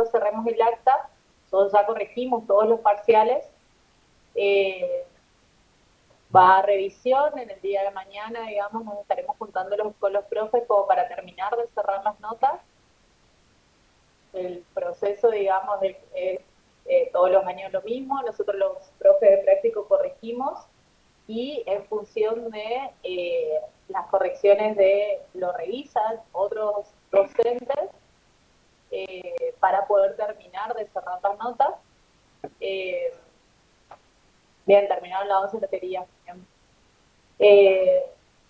nosotros cerremos el acta, nosotros ya corregimos todos los parciales, va a revisión en el día de mañana, digamos, nos estaremos juntando con los profes como para terminar de cerrar las notas. El proceso, digamos, es todos los años lo mismo, nosotros los profes de práctico corregimos y en función de las correcciones lo revisan otros docentes para poder terminar de cerrar las notas. Bien, terminaron la 11 lotería.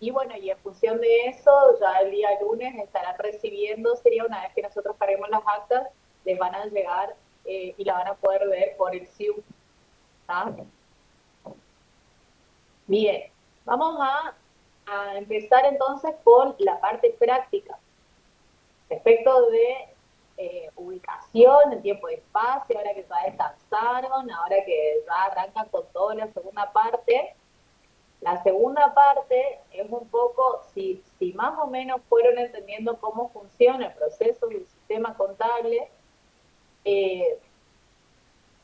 Y bueno, y en función de eso, ya el día lunes estarán recibiendo, sería una vez que nosotros carguemos las actas, les van a llegar y la van a poder ver por el Zoom. ¿Tá? Bien, vamos a empezar entonces con la parte práctica. Respecto de ubicación, en tiempo y espacio, ahora que ya descansaron, ahora que ya arrancan con toda la segunda parte. La segunda parte es un poco, si más o menos fueron entendiendo cómo funciona el proceso del sistema contable,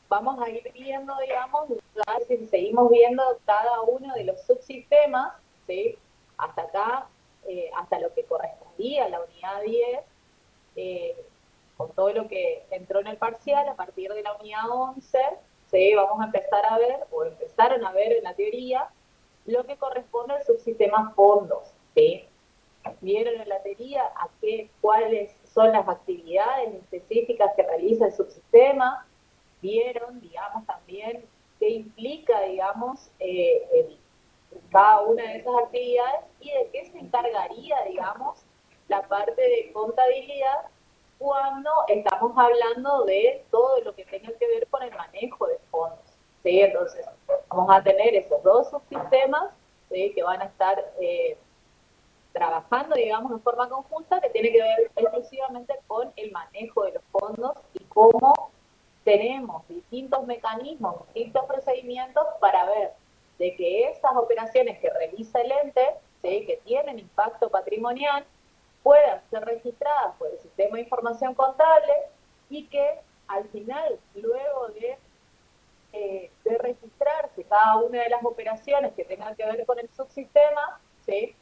vamos a ir viendo, digamos, si seguimos viendo cada uno de los subsistemas, ¿sí? Hasta acá, hasta lo que correspondía a la unidad 10, con todo lo que entró en el parcial, a partir de la unidad 11, ¿sí? Vamos a empezar a ver, o empezaron a ver en la teoría, lo que corresponde al subsistema fondos, ¿sí? Vieron en la teoría cuáles son las actividades específicas que realiza el subsistema, vieron, digamos, también qué implica, digamos, cada una de esas actividades y de qué se encargaría, digamos, la parte de contabilidad cuando estamos hablando de todo lo que tenga que ver con el manejo de fondos. ¿Sí? Entonces, vamos a tener esos dos subsistemas, ¿sí? Que van a estar trabajando, digamos, de forma conjunta, que tiene que ver exclusivamente con el manejo de los fondos y cómo tenemos distintos mecanismos, distintos procedimientos para ver de que esas operaciones que realiza el ente, ¿sí? Que tienen impacto patrimonial, puedan ser registradas por el sistema de información contable y que al final, luego de registrarse cada una de las operaciones que tengan que ver con el subsistema, ¿sí?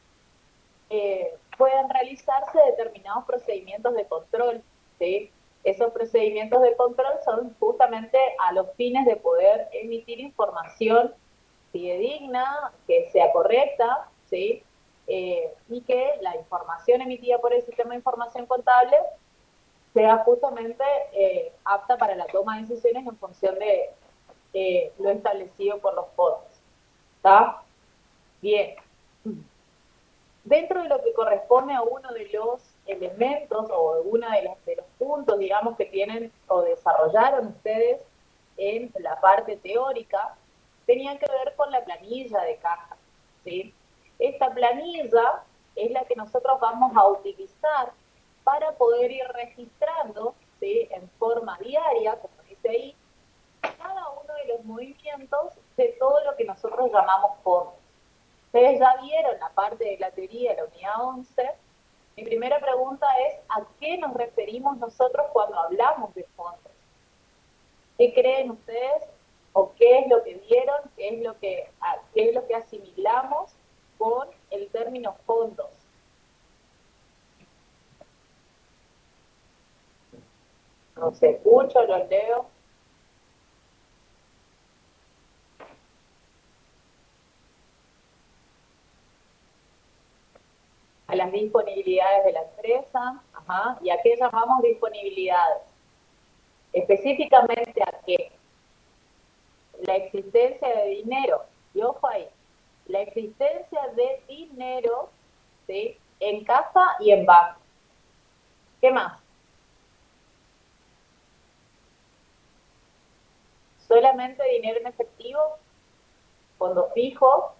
Puedan realizarse determinados procedimientos de control, ¿sí? Esos procedimientos de control son justamente a los fines de poder emitir información fidedigna, que sea correcta, ¿sí? Y que la información emitida por el sistema de información contable sea justamente apta para la toma de decisiones en función de lo establecido por los fondos. ¿Está? Bien. Dentro de lo que corresponde a uno de los elementos o uno de los puntos, digamos, que tienen o desarrollaron ustedes en la parte teórica, tenían que ver con la planilla de caja, ¿sí? Esta planilla es la que nosotros vamos a utilizar para poder ir registrando, ¿sí? En forma diaria, como dice ahí, cada uno de los movimientos de todo lo que nosotros llamamos fondos. Ustedes ya vieron la parte de la teoría de la unidad 11. Mi primera pregunta es, ¿a qué nos referimos nosotros cuando hablamos de fondos? ¿Qué creen ustedes? ¿O qué es lo que vieron? Qué es lo que asimilamos con el término fondos? No se escucho, lo leo. A las disponibilidades de la empresa. Ajá. ¿Y a qué llamamos disponibilidades? Específicamente a qué. La existencia de dinero. Y ojo ahí, la existencia de dinero, ¿sí? En caja y en banco. ¿Qué más? Solamente dinero en efectivo, fondo fijo,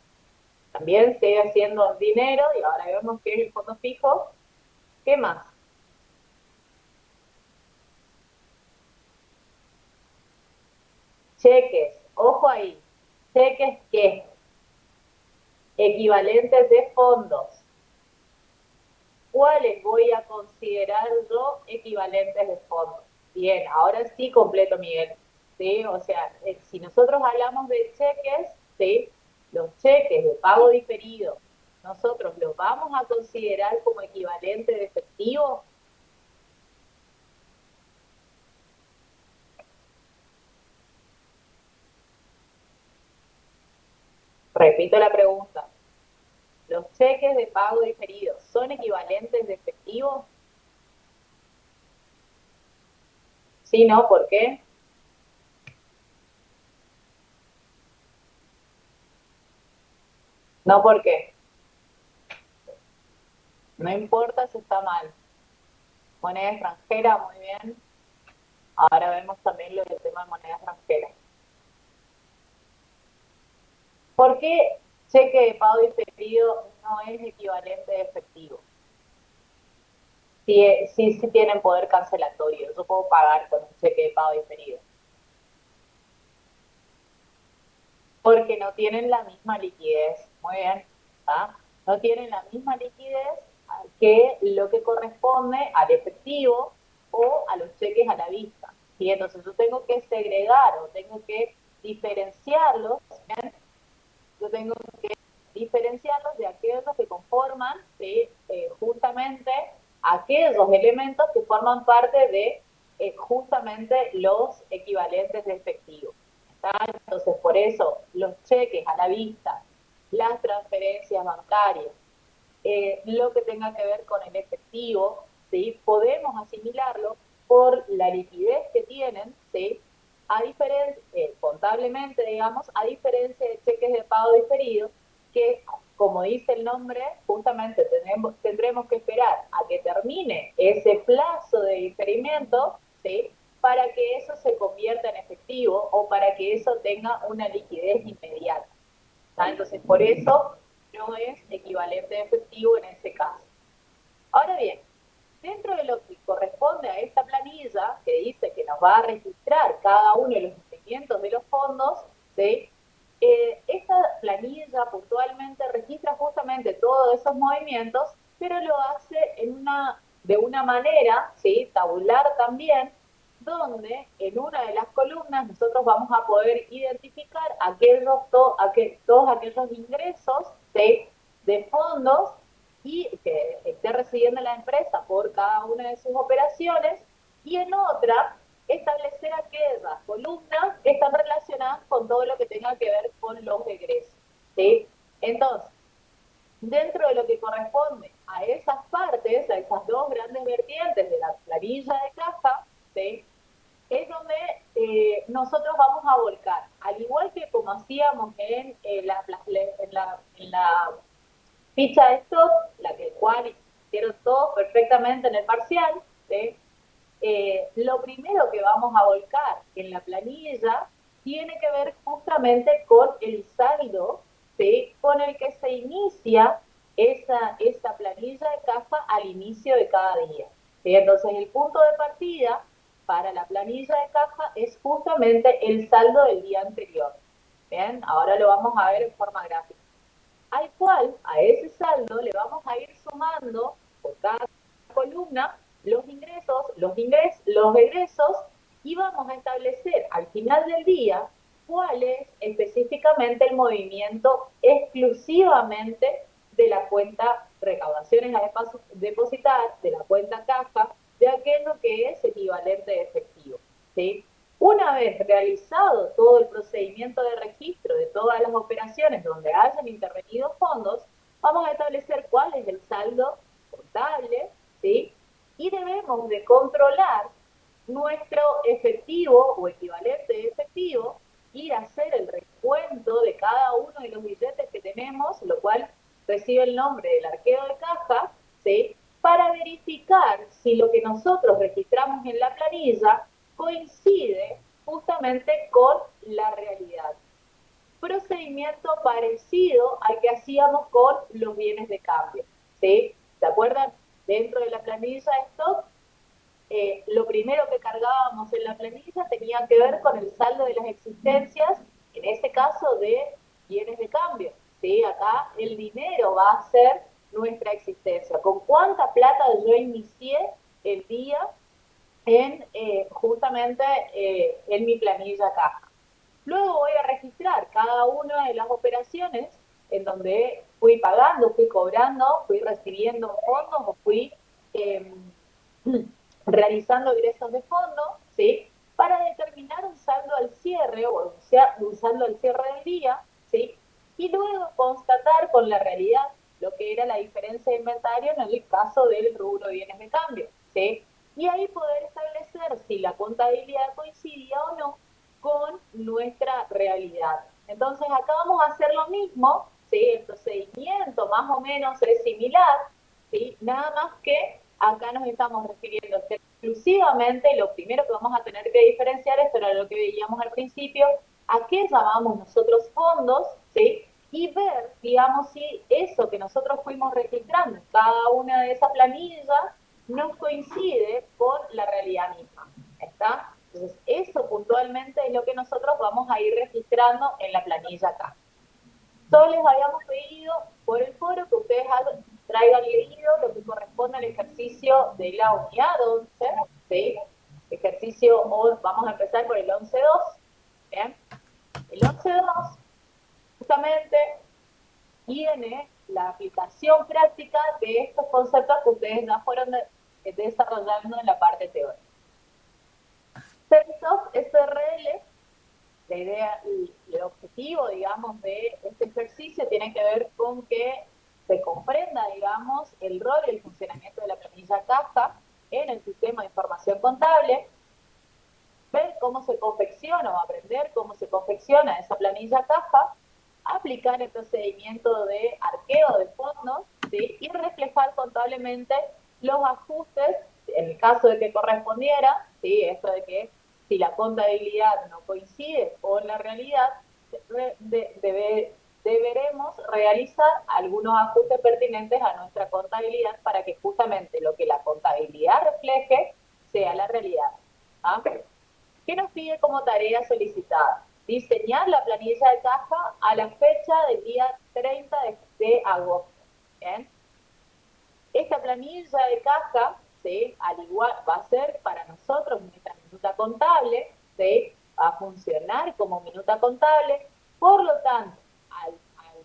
también sigue siendo dinero y ahora vemos que es el fondo fijo. ¿Qué más? Cheques, ojo ahí, cheques ¿qué? Equivalentes de fondos. ¿Cuáles voy a considerar yo equivalentes de fondos? Bien, ahora sí completo, Miguel. ¿Sí? O sea, si nosotros hablamos de cheques, ¿sí? Los cheques de pago diferido, nosotros los vamos a considerar como equivalente de efectivo. Repito la pregunta. ¿Los cheques de pago diferido son equivalentes de efectivo? Sí, ¿no? ¿Por qué? No, ¿por qué? No importa si está mal. Moneda extranjera, muy bien. Ahora vemos también lo del tema de moneda extranjera. ¿Por qué cheque de pago diferido no es equivalente de efectivo? Si tienen poder cancelatorio, yo puedo pagar con un cheque de pago diferido. Porque no tienen la misma liquidez. Muy bien, ¿tá? No tienen la misma liquidez que lo que corresponde al efectivo o a los cheques a la vista. ¿Sí? Entonces yo tengo que segregar o tengo que diferenciarlos, ¿bien? Yo tengo que diferenciarlos de aquellos que conforman, ¿sí? Justamente aquellos elementos que forman parte de justamente los equivalentes de efectivo. ¿Está? Entonces, por eso, los cheques a la vista, las transferencias bancarias, lo que tenga que ver con el efectivo, ¿sí? Podemos asimilarlo por la liquidez que tienen, ¿sí? A diferencia, contablemente, digamos, a diferencia de cheques de pago diferido, que, como dice el nombre, justamente tendremos que esperar a que termine ese plazo de diferimiento, ¿sí? Para que eso se convierta en efectivo o para que eso tenga una liquidez inmediata. ¿Tá? Entonces, por eso no es equivalente de efectivo en ese caso. Ahora bien, dentro de lo que corresponde a esta planilla, que dice que nos va a registrar cada uno de los movimientos de los fondos, ¿sí? Esta planilla puntualmente registra justamente todos esos movimientos, pero lo hace de una manera, ¿sí? Tabular también, donde en una de las columnas nosotros vamos a poder identificar todos aquellos ingresos, ¿sí? De fondos y que esté recibiendo la empresa por cada una de sus operaciones, y en otra establecer aquellas columnas que están relacionadas con todo lo que tenga que ver con los egresos. ¿Sí? Entonces, dentro de lo que corresponde a esas partes, a esas dos grandes vertientes de la planilla de caja, ¿sí? Es donde nosotros vamos a volcar, al igual que como hacíamos en la ficha de stock, la que cual hicieron todos perfectamente en el parcial, ¿sí? Lo primero que vamos a volcar en la planilla tiene que ver justamente con el saldo, ¿sí? Con el que se inicia esa planilla de caja al inicio de cada día. ¿Sí? Entonces, el punto de partida para la planilla de caja es justamente el saldo del día anterior. Bien, ahora lo vamos a ver en forma gráfica, al cual a ese saldo le vamos a ir sumando por cada columna los ingresos, los egresos, y vamos a establecer al final del día cuál es específicamente el movimiento exclusivamente de la cuenta recaudaciones a depositar, de la cuenta caja, de aquello que es equivalente de efectivo. ¿Sí? Una vez realizado todo el procedimiento de registro de todas las operaciones donde hayan intervenido fondos, vamos a establecer cuál es el saldo contable, ¿sí? Y debemos de controlar nuestro efectivo o equivalente de efectivo, ir a hacer el recuento de cada uno de los billetes que tenemos, lo cual recibe el nombre del arqueo de caja, ¿sí? Para verificar si lo que nosotros registramos en la planilla coincide justamente con la realidad. Procedimiento parecido al que hacíamos con los bienes de cambio, ¿sí? ¿Se acuerdan? Dentro de la planilla de stock, lo primero que cargábamos en la planilla tenía que ver con el saldo de las existencias, en este caso de bienes de cambio, ¿sí? Acá el dinero va a ser nuestra existencia. ¿Con cuánta plata yo inicié el día en justamente en mi planilla caja. Luego voy a registrar cada una de las operaciones en donde fui pagando, fui cobrando, fui recibiendo fondos o fui eh, realizando ingresos de fondos, ¿sí? Para determinar un saldo al cierre o un saldo al cierre del día, ¿sí? Y luego constatar con la realidad lo que era la diferencia de inventario en el caso del rubro de bienes de cambio, ¿sí? Y ahí poder establecer si la contabilidad coincidía o no con nuestra realidad. Entonces acá vamos a hacer lo mismo, ¿sí? El procedimiento más o menos es similar, ¿sí? Nada más que acá nos estamos refiriendo exclusivamente, lo primero que vamos a tener que diferenciar, esto era lo que veíamos al principio, a qué llamamos nosotros fondos, ¿sí? Y ver, digamos, si eso que nosotros fuimos registrando en cada una de esas planillas no coincide con la realidad misma, ¿está? Entonces, eso puntualmente es lo que nosotros vamos a ir registrando en la planilla acá. Solo les habíamos pedido por el foro que ustedes traigan leído lo que corresponde al ejercicio de la unidad 11, ¿sí? Ejercicio, vamos a empezar por el 11.2, ¿bien? El 11.2 justamente tiene la aplicación práctica de estos conceptos que ustedes ya fueron desarrollando en la parte teórica. Servisoft SRL, la idea y el objetivo, digamos, de este ejercicio tiene que ver con que se comprenda, digamos, el rol y el funcionamiento de la planilla caja en el sistema de información contable, ver cómo se confecciona o aprender cómo se confecciona esa planilla caja, aplicar el procedimiento de arqueo de fondos, ¿sí? Y reflejar contablemente los ajustes, en el caso de que correspondiera, ¿sí? Esto de que si la contabilidad no coincide con la realidad, deberemos realizar algunos ajustes pertinentes a nuestra contabilidad para que justamente lo que la contabilidad refleje sea la realidad. ¿Ah? ¿Qué nos pide como tarea solicitada? Diseñar la planilla de caja a la fecha del día 30 de agosto. ¿Bien? Esta planilla de caja, ¿sí? Al igual va a ser para nosotros nuestra minuta contable, ¿sí? Va a funcionar como minuta contable. Por lo tanto, al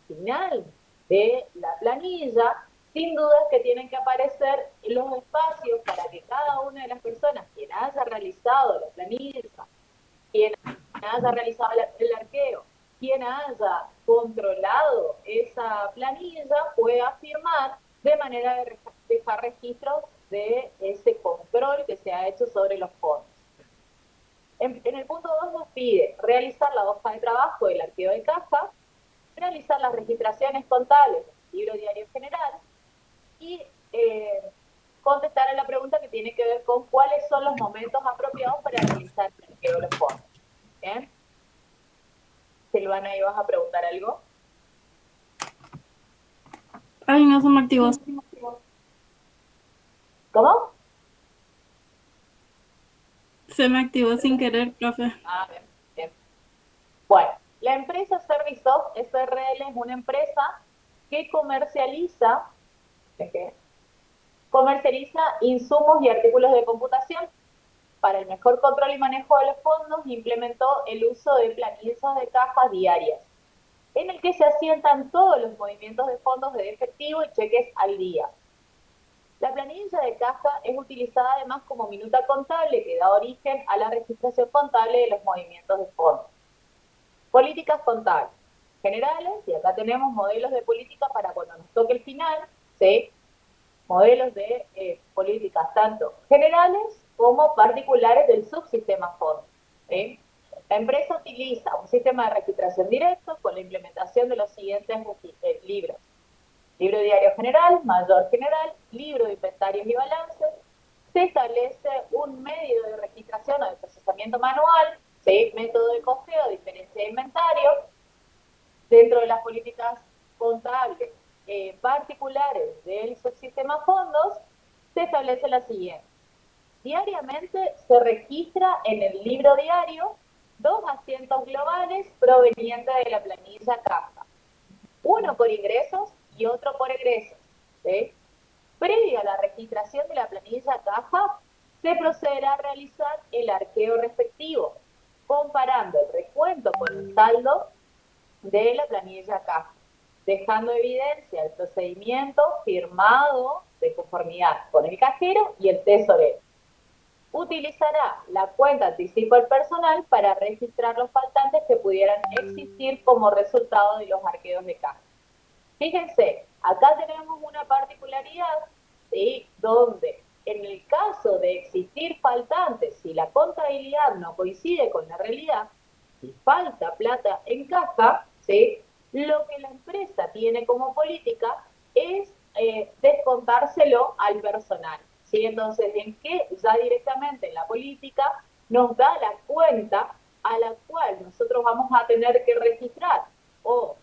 final de la planilla, sin dudas que tienen que aparecer los espacios para que cada una de las personas quien haya realizado la planilla, quien haya realizado el arqueo, quien haya controlado esa planilla pueda firmar de manera de dejar registros de ese control que se ha hecho sobre los fondos. En el punto 2 nos pide realizar la hoja de trabajo del arqueo de caja, realizar las registraciones contables del libro diario general y contestar a la pregunta que tiene que ver con cuáles son los momentos apropiados para realizar el arqueo de los fondos. ¿Bien? Silvana, ¿ibas a preguntar algo? Ay, no se me activó. ¿Cómo? Se me activó sin querer, profe. Ah, bien, bien. Bueno, la empresa Servisoft SRL es una empresa que comercializa, ¿de qué? Comercializa insumos y artículos de computación. Para el mejor control y manejo de los fondos, implementó el uso de planillas de cajas diarias, en el que se asientan todos los movimientos de fondos de efectivo y cheques al día. La planilla de caja es utilizada además como minuta contable que da origen a la registración contable de los movimientos de fondos. Políticas contables generales, y acá tenemos modelos de política para cuando nos toque el final, ¿sí? Modelos de políticas tanto generales como particulares del subsistema fondos. ¿Sí? La empresa utiliza un sistema de registración directo con la implementación de los siguientes libros: libro diario general, mayor general, libro de inventarios y balances. Se establece un medio de registración o de procesamiento manual, ¿sí? Método de costeo, diferencia de inventario. Dentro de las políticas contables particulares del subsistema fondos, se establece la siguiente. Diariamente se registra en el libro diario dos asientos globales provenientes de la planilla caja, uno por ingresos y otro por egresos. ¿Sí? Previa a la registración de la planilla caja, se procederá a realizar el arqueo respectivo, comparando el recuento con el saldo de la planilla caja, dejando evidencia el procedimiento firmado de conformidad con el cajero y el tesorero. Utilizará la cuenta anticipo al personal para registrar los faltantes que pudieran existir como resultado de los arqueos de caja. Fíjense, acá tenemos una particularidad, ¿sí? Donde en el caso de existir faltantes, si la contabilidad no coincide con la realidad, si falta plata en caja, ¿sí? Lo que la empresa tiene como política es descontárselo al personal. ¿Sí? Entonces, ¿en qué? Ya directamente en la política nos da la cuenta a la cual nosotros vamos a tener que registrar o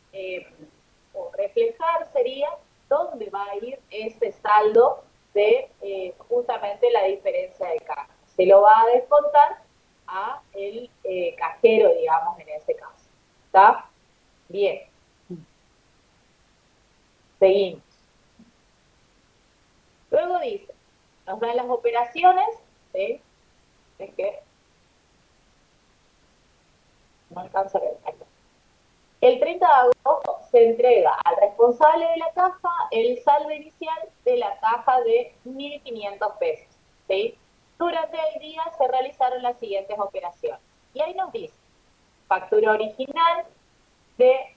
reflejar sería dónde va a ir ese saldo de justamente la diferencia de caja. Se lo va a descontar a el cajero, digamos, en ese caso. ¿Está? Bien. Seguimos. Luego dice, nos dan las operaciones, ¿sí? Es que no alcanza a ver. El 30 de agosto se entrega al responsable de la caja el saldo inicial de la caja de 1.500 pesos. ¿Sí? Durante el día se realizaron las siguientes operaciones. Y ahí nos dice, factura original de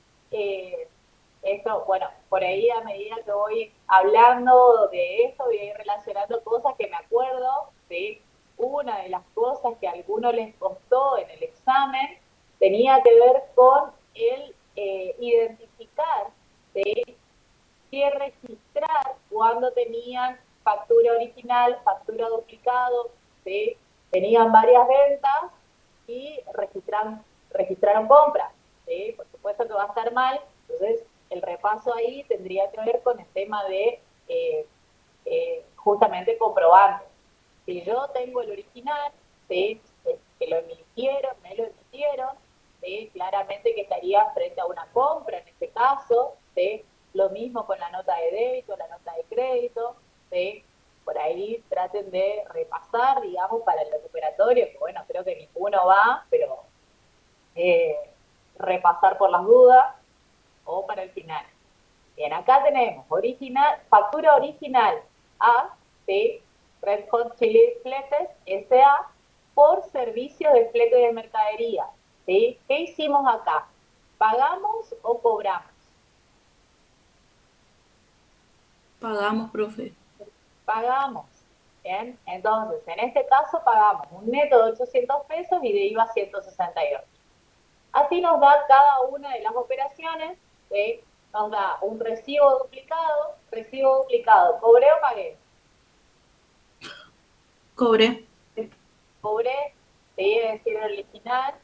esto, bueno, por ahí a medida que voy hablando de esto, voy a ir relacionando cosas que me acuerdo, ¿sí? Una de las cosas que a algunos les costó en el examen tenía que ver con el identificar, ¿sí? Qué registrar cuando tenían factura original, factura duplicado, ¿sí? Tenían varias ventas y registraron compras, ¿sí? Por supuesto que va a estar mal, entonces el repaso ahí tendría que ver con el tema de justamente comprobantes. Si yo tengo el original, ¿sí? Que lo emitieron, me lo emitieron, ¿sí? Claramente que estaría frente a una compra en este caso, ¿sí? Lo mismo con la nota de débito, la nota de crédito, ¿sí? Por ahí traten de repasar, digamos, para el recuperatorio, que bueno, creo que ninguno va, pero eh, repasar por las dudas o para el final. Bien, acá tenemos original, factura original a, ¿sí? Red Hot Chili Fletes S.A. por servicio de flete de mercadería. ¿Sí? ¿Qué hicimos acá? ¿Pagamos o cobramos? Pagamos, profe. Pagamos. Bien, entonces en este caso pagamos un neto de 800 pesos y de IVA 168. Así nos da cada una de las operaciones, ¿sí? Nos da un recibo duplicado, cobré o pagué. Cobré. Cobré, te es decir, el original,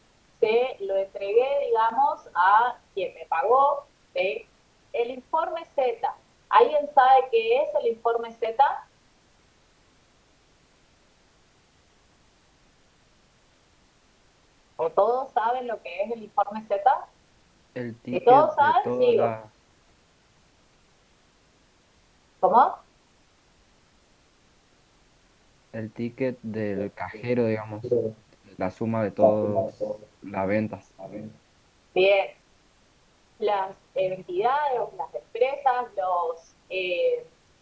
se lo entregué, digamos, a quien me pagó, ¿sí? El informe Z. ¿Alguien sabe qué es el informe Z? ¿O todos saben lo que es el informe Z? El Si ticket todos de saben, toda sigo. la, ¿Cómo? el ticket del cajero, digamos, la suma de todas las ventas. Bien. Las entidades, las empresas,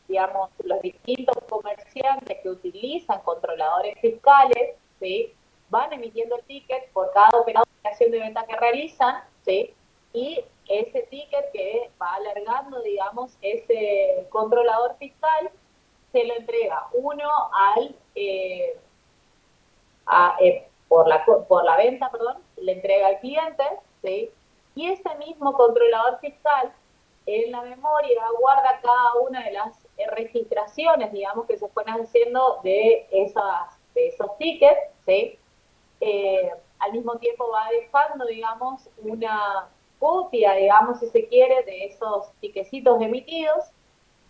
digamos, los distintos comerciantes que utilizan controladores fiscales, ¿sí? Van emitiendo el ticket por cada operación de venta que realizan, ¿sí? Y ese ticket que va alargando, digamos, ese controlador fiscal, se lo entrega uno por la venta, perdón, le entrega al cliente, ¿sí? Y ese mismo controlador fiscal en la memoria guarda cada una de las registraciones, digamos, que se fueron haciendo de esos tickets, ¿sí? Al mismo tiempo va dejando, digamos, una copia, digamos, si se quiere, de esos tiquecitos emitidos.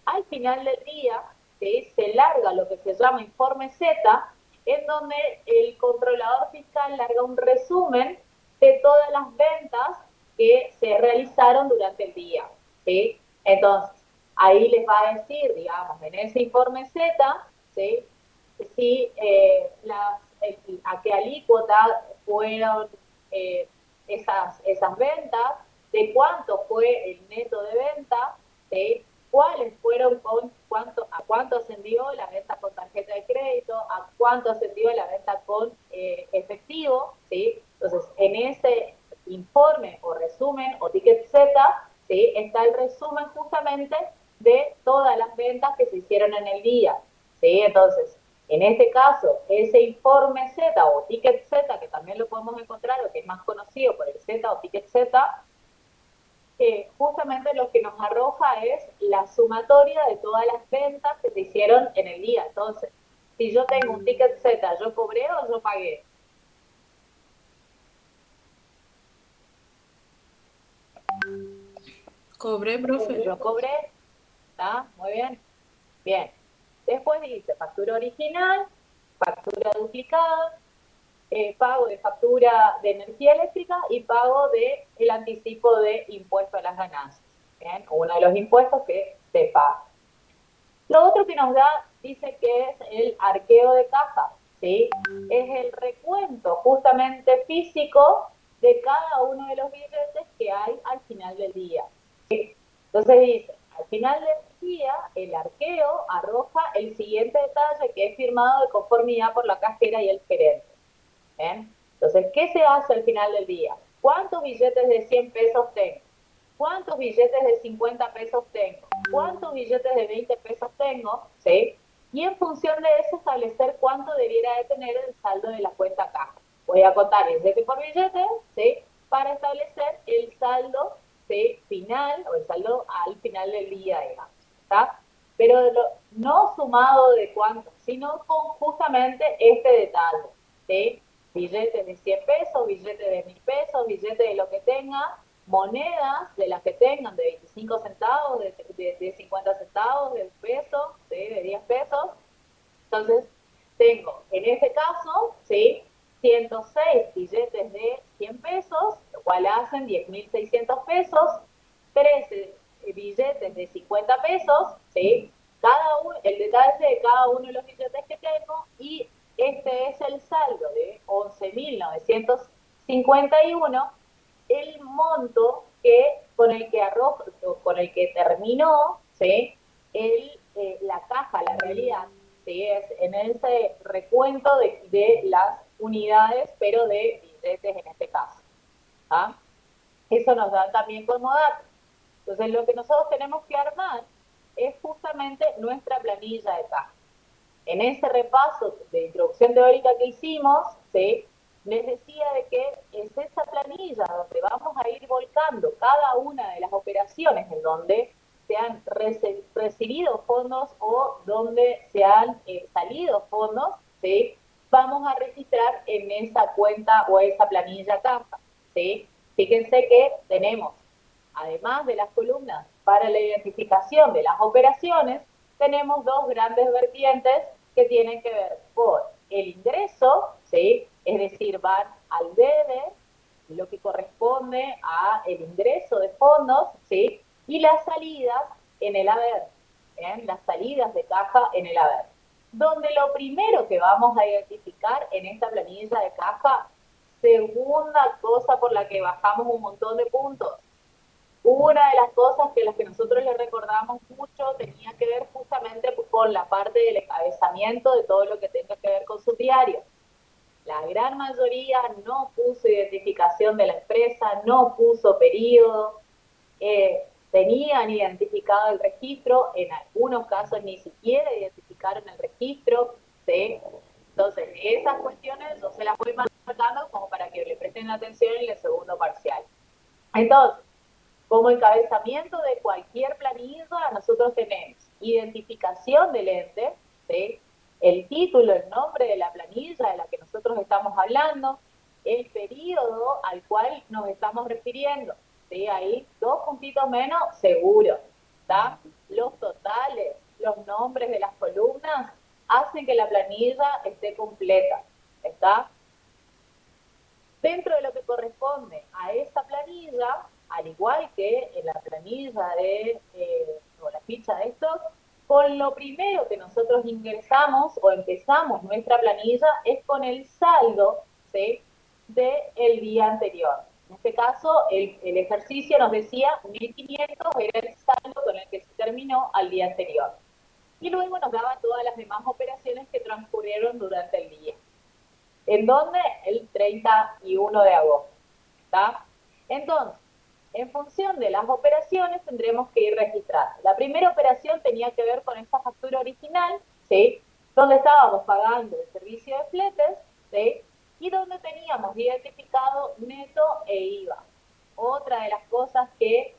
Al final del día, ¿sí? Se larga lo que se llama informe Z, en donde el controlador fiscal larga un resumen de todas las ventas que se realizaron durante el día. ¿Sí? Entonces, ahí les va a decir, digamos, en ese informe Z, ¿sí? si a qué alícuota fueron eh, esas ventas, de cuánto fue el neto de venta, ¿sí? Cuáles fueron a cuánto ascendió la venta con tarjeta de crédito, a cuánto ascendió la venta con efectivo, ¿sí? Entonces, en ese informe o resumen o ticket Z, ¿sí? Está el resumen justamente de todas las ventas que se hicieron en el día, ¿sí? Entonces, en este caso, ese informe Z o ticket Z, que también lo podemos encontrar, o que es más conocido por el Z o ticket Z, justamente lo que nos arroja es la sumatoria de todas las ventas que se hicieron en el día. Entonces, si yo tengo un ticket Z, ¿yo cobré o yo pagué? Cobré, profe. Yo cobré, ¿está? Muy bien. Bien. Después dice factura original, factura duplicada, pago de factura de energía eléctrica y pago de el anticipo de impuesto a las ganancias. ¿Bien? Uno de los impuestos que se paga. Lo otro que nos da, dice que es el arqueo de caja, ¿sí? Es el recuento justamente físico de cada uno de los billetes que hay al final del día. ¿Sí? Entonces dice, al final del día, el arqueo arroja el siguiente detalle que es firmado de conformidad por la cajera y el gerente. ¿Bien? Entonces, ¿qué se hace al final del día? ¿Cuántos billetes de 100 pesos tengo? ¿Cuántos billetes de 50 pesos tengo? ¿Cuántos billetes de 20 pesos tengo? ¿Sí? Y en función de eso establecer cuánto debiera de tener el saldo de la cuenta caja. Voy a contar billete por billete, ¿sí? Para establecer el saldo, ¿sí? Final o el saldo al final del día, digamos. ¿Está? Pero no sumado de cuánto, sino con justamente este detalle, ¿sí? Billetes de 100 pesos, billetes de 1000 pesos, billetes de lo que tenga, monedas de las que tengan de 25 centavos, de 50 centavos, de un peso, ¿sí? De 10 pesos. Entonces, tengo en este caso, ¿sí? 106 billetes de 100 pesos, lo cual hacen 10.600 pesos, 13 billetes de 50 pesos, ¿sí? El detalle de cada uno de los billetes que tengo, y este es el saldo de 11.951, el monto con el que terminó, ¿sí? La caja, la realidad, ¿sí? Es en ese recuento de las unidades, pero de billetes en este caso. ¿Ah? Eso nos da también como dato. Entonces, lo que nosotros tenemos que armar es justamente nuestra planilla de caja. En ese repaso de introducción teórica que hicimos, ¿sí? Les decía de que es esa planilla donde vamos a ir volcando cada una de las operaciones en donde se han recibido fondos o donde se han salido fondos, ¿sí? Vamos a registrar en esa cuenta o esa planilla caja, ¿sí? Fíjense que tenemos, además de las columnas para la identificación de las operaciones, tenemos dos grandes vertientes que tienen que ver con el ingreso, ¿sí? Es decir, van al debe, lo que corresponde a el ingreso de fondos, ¿sí? Y las salidas en el haber, ¿bien? Las salidas de caja en el haber. Donde lo primero que vamos a identificar en esta planilla de caja, segunda cosa por la que bajamos un montón de puntos, una de las cosas que las que nosotros le recordamos mucho tenía que ver justamente con la parte del encabezamiento de todo lo que tenga que ver con su diario. La gran mayoría no puso identificación de la empresa, no puso periodo, tenían identificado el registro, en algunos casos ni siquiera identificaron el registro, ¿sí? Entonces, esas cuestiones yo se las voy marcando como para que le presten atención en el segundo parcial. Entonces, como encabezamiento de cualquier planilla, nosotros tenemos identificación del ente, ¿sí? El título, el nombre de la planilla de la que nosotros estamos hablando, el periodo al cual nos estamos refiriendo, ¿sí? Ahí dos puntitos menos, seguro, ¿está? Los totales, los nombres de las columnas hacen que la planilla esté completa, ¿está? Dentro de lo que corresponde a esa planilla, al igual que en la planilla o la ficha de stock, con lo primero que nosotros ingresamos o empezamos nuestra planilla es con el saldo, ¿sí?, del día anterior. En este caso, el ejercicio nos decía 1.500 era el saldo con el que se terminó al día anterior. Y luego nos daba todas las demás operaciones que transcurrieron durante el día. ¿En dónde? El 31 de agosto. ¿Está? Entonces, en función de las operaciones tendremos que ir registrando. La primera operación tenía que ver con esta factura original, ¿sí?, donde estábamos pagando el servicio de fletes, ¿sí?, y donde teníamos identificado neto e IVA. Otra de las cosas que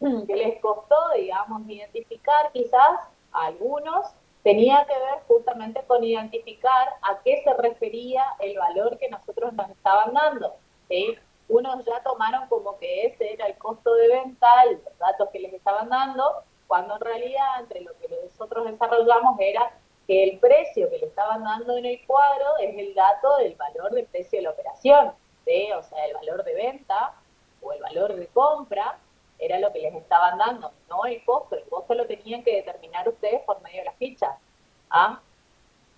les costó, digamos, identificar quizás a algunos, tenía que ver justamente con identificar a qué se refería el valor que nosotros nos estaban dando, ¿sí? Unos ya tomaron como que ese era el costo de venta, los datos que les estaban dando, cuando en realidad entre lo que nosotros desarrollamos era que el precio que le estaban dando en el cuadro es el dato del valor de precio de la operación, ¿sí? O sea, el valor de venta o el valor de compra era lo que les estaban dando, no el costo lo tenían que determinar ustedes por medio de las fichas. ¿Ah?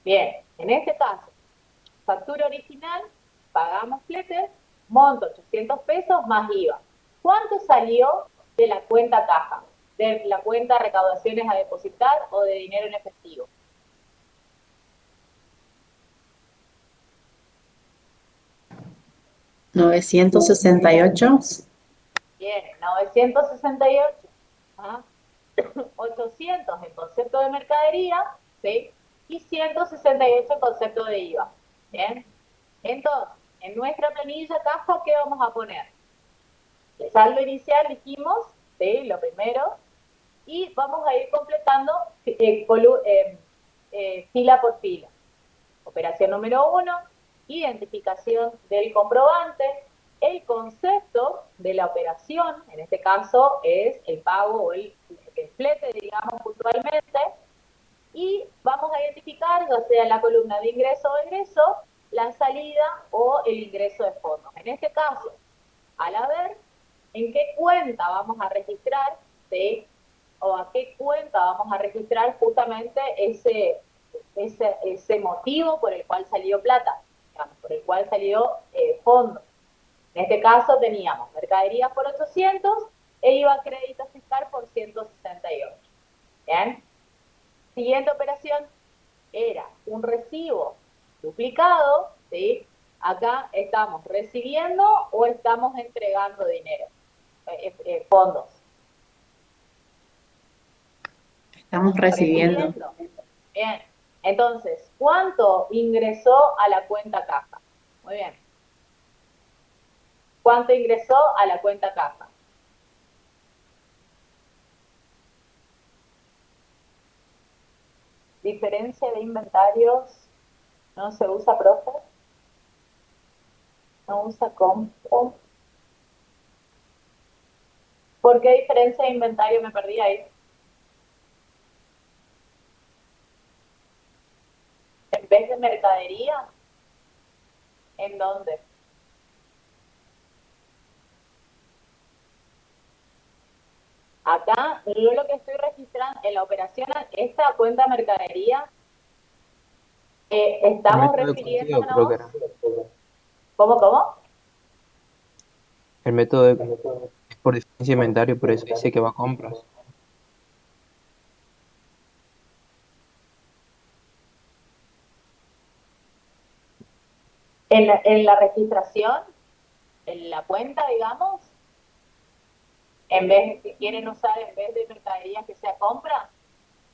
Bien, en este caso, factura original, pagamos fletes, monto 800 pesos más IVA. ¿Cuánto salió de la cuenta caja? De la cuenta recaudaciones a depositar o de dinero en efectivo. $968. Bien, 968. ¿Ah? 800 en concepto de mercadería, ¿sí? Y 168 en concepto de IVA. Bien. Entonces, en nuestra planilla caja, ¿qué vamos a poner? El saldo inicial dijimos, ¿sí?, lo primero, y vamos a ir completando fila por fila. Operación número 1, identificación del comprobante. El concepto de la operación, en este caso, es el pago o el flete, digamos, puntualmente, y vamos a identificar, ya sea la columna de ingreso o egreso, la salida o el ingreso de fondos. En este caso, al ver en qué cuenta vamos a registrar, ¿sí?, o a qué cuenta vamos a registrar justamente ese motivo por el cual salió plata, digamos, por el cual salió fondo. En este caso teníamos mercadería por 800 e IVA crédito fiscal por 168. ¿Bien? Siguiente operación era un recibo duplicado, ¿sí? Acá estamos recibiendo o estamos entregando dinero, fondos. Estamos recibiendo. Bien, entonces, ¿cuánto ingresó a la cuenta caja? Muy bien. ¿Cuánto ingresó a la cuenta caja? Diferencia de inventarios no se usa, profe. No usa compo. ¿Por qué diferencia de inventario me perdí ahí? En vez de mercadería, ¿en dónde? Acá, yo lo que estoy registrando en la operación, esta cuenta mercadería, El estamos método de conteo creo que refiriéndonos. era. ¿Cómo? El método es por diferencia de inventario, por eso dice que va a compras. En la registración, en la cuenta, digamos, en vez, si quieren usar en vez de mercadería que sea compra,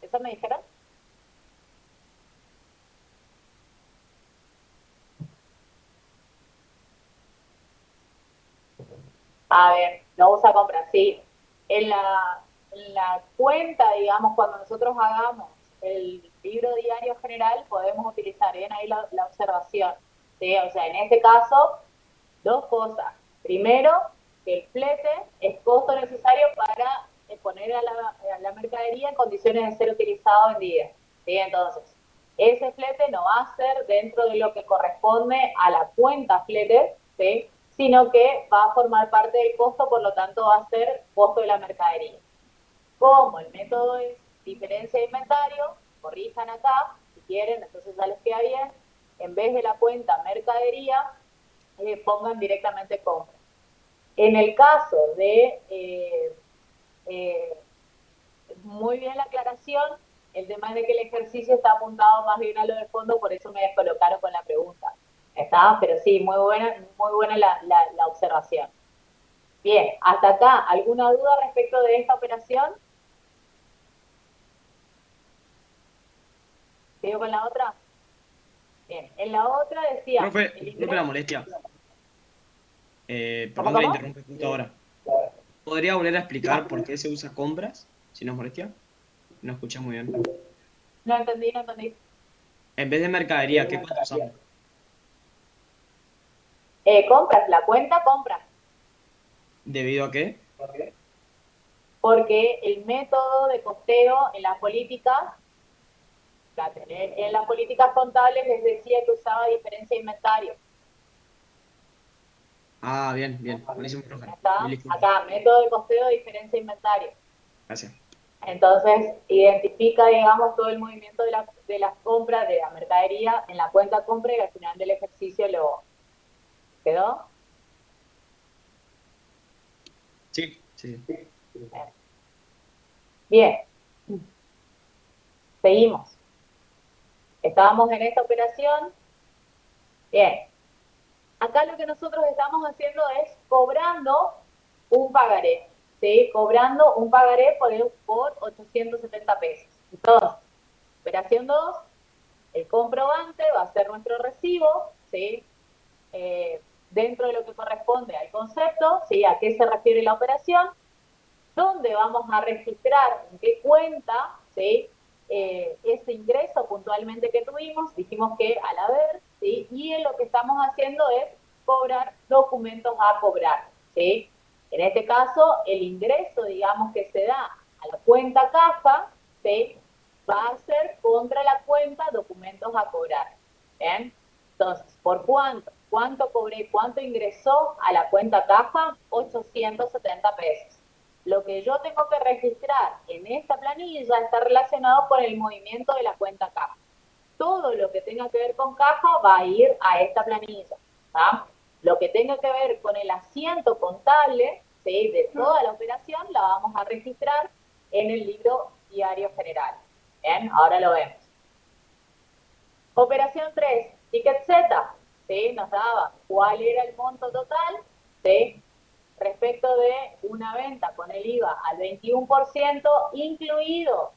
¿eso me dijeron? A ver, no usa compra, sí. En la cuenta, digamos, cuando nosotros hagamos el libro diario general, podemos utilizar bien ahí la observación, ¿sí? O sea, en este caso, dos cosas. Primero, que el flete es costo necesario para poner a la mercadería en condiciones de ser utilizado o vendida, ¿sí? Entonces, ese flete no va a ser dentro de lo que corresponde a la cuenta flete, ¿sí?, sino que va a formar parte del costo, por lo tanto va a ser costo de la mercadería. Como el método es diferencia de inventario, corrijan acá, si quieren, entonces ya les queda bien, en vez de la cuenta mercadería, pongan directamente compra. En el caso de, muy bien la aclaración, el tema es de que el ejercicio está apuntado más bien a lo de fondo, por eso me descolocaron con la pregunta. ¿Está? Pero sí, muy buena la observación. Bien, hasta acá, ¿alguna duda respecto de esta operación? ¿Sigo con la otra? Bien, en la otra decía... Profe, el disculpe ingreso... la molestia. ¿Cómo, Perdón que la cómo? interrumpa justo ahora. ¿Podría volver a explicar por qué se usa compras, si no es molestia? No escuché muy bien. No entendí, no entendí. En vez de mercadería, ¿qué cuenta usamos? Compras, la cuenta compras. ¿Debido a qué? Porque el método de costeo en las políticas, en las políticas contables les decía que usaba diferencia de inventario. Ah, bien, bien. Buenísimo, profe. Mil ¿Está? disculpas. Acá, método de costeo, diferencia de inventario. Gracias. Entonces, identifica, digamos, todo el movimiento de las compras de la mercadería en la cuenta compra y al final del ejercicio lo quedó. Sí, sí, sí. Bien, seguimos. Estábamos en esta operación. Bien. Acá lo que nosotros estamos haciendo es cobrando un pagaré, ¿sí? Cobrando un pagaré por 870 pesos. Entonces, operación 2, el comprobante va a ser nuestro recibo, ¿sí? Dentro de lo que corresponde al concepto, ¿sí? A qué se refiere la operación, dónde vamos a registrar, en qué cuenta, ¿sí? Ese ingreso puntualmente que tuvimos, dijimos que al haber, ¿sí? Y lo que estamos haciendo es cobrar documentos a cobrar, ¿sí? En este caso, el ingreso, digamos, que se da a la cuenta caja, ¿sí? Va a ser contra la cuenta documentos a cobrar, ¿bien? Entonces, ¿por cuánto? ¿Cuánto cobré? ¿Cuánto ingresó a la cuenta caja? 870 pesos. Lo que yo tengo que registrar en esta planilla está relacionado con el movimiento de la cuenta caja. Todo lo que tenga que ver con caja va a ir a esta planilla. ¿tá? Lo que tenga que ver con el asiento contable, ¿sí? De toda la operación la vamos a registrar en el libro diario general. Bien, ahora lo vemos. Operación 3, ticket Z, ¿sí? Nos daba cuál era el monto total, ¿sí? Respecto de una venta con el IVA al 21% incluido.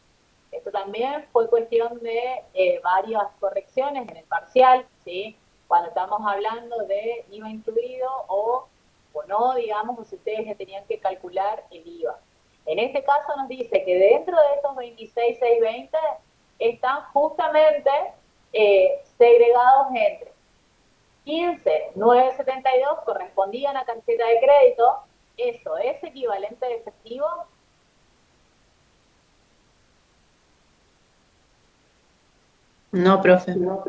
Esto también fue cuestión de varias correcciones en el parcial, ¿sí? Cuando estamos hablando de IVA incluido o no, digamos, o si ustedes tenían que calcular el IVA. En este caso nos dice que dentro de estos 26,620 están justamente segregados entre 15,972 correspondían a tarjeta de crédito. ¿Eso es equivalente de efectivo? No, profe. No.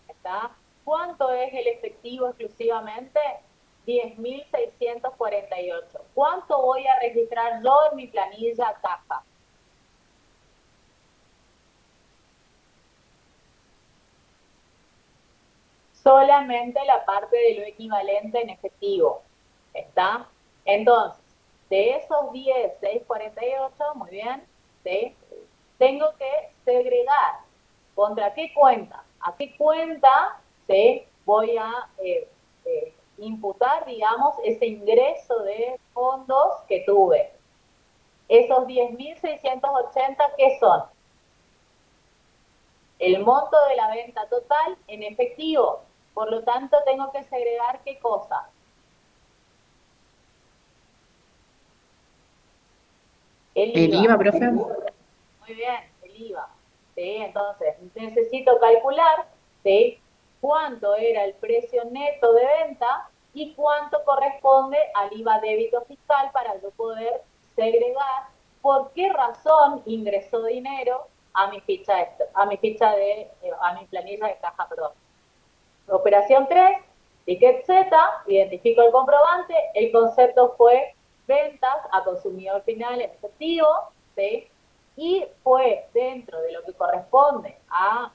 ¿Está? ¿Cuánto es el efectivo exclusivamente? 10,648. ¿Cuánto voy a registrar yo en mi planilla caja? Solamente la parte de lo equivalente en efectivo. ¿Está? Entonces, de esos 10,648, muy bien, ¿sí? Tengo que segregar contra qué cuenta. ¿A qué cuenta, ¿sí? Voy a imputar, digamos, ese ingreso de fondos que tuve? Esos 10,680, ¿qué son? El monto de la venta total en efectivo. Por lo tanto, tengo que segregar ¿qué cosa? El ¿El IVA. IVA, profe? Muy bien, el IVA. ¿Sí? Entonces, necesito calcular, ¿sí? Cuánto era el precio neto de venta y cuánto corresponde al IVA débito fiscal para yo poder segregar por qué razón ingresó dinero a mi ficha a mi planilla de caja, perdón. Operación 3, ticket Z, identifico el comprobante, el concepto fue ventas a consumidor final en efectivo, ¿sí? y fue dentro de lo que corresponde a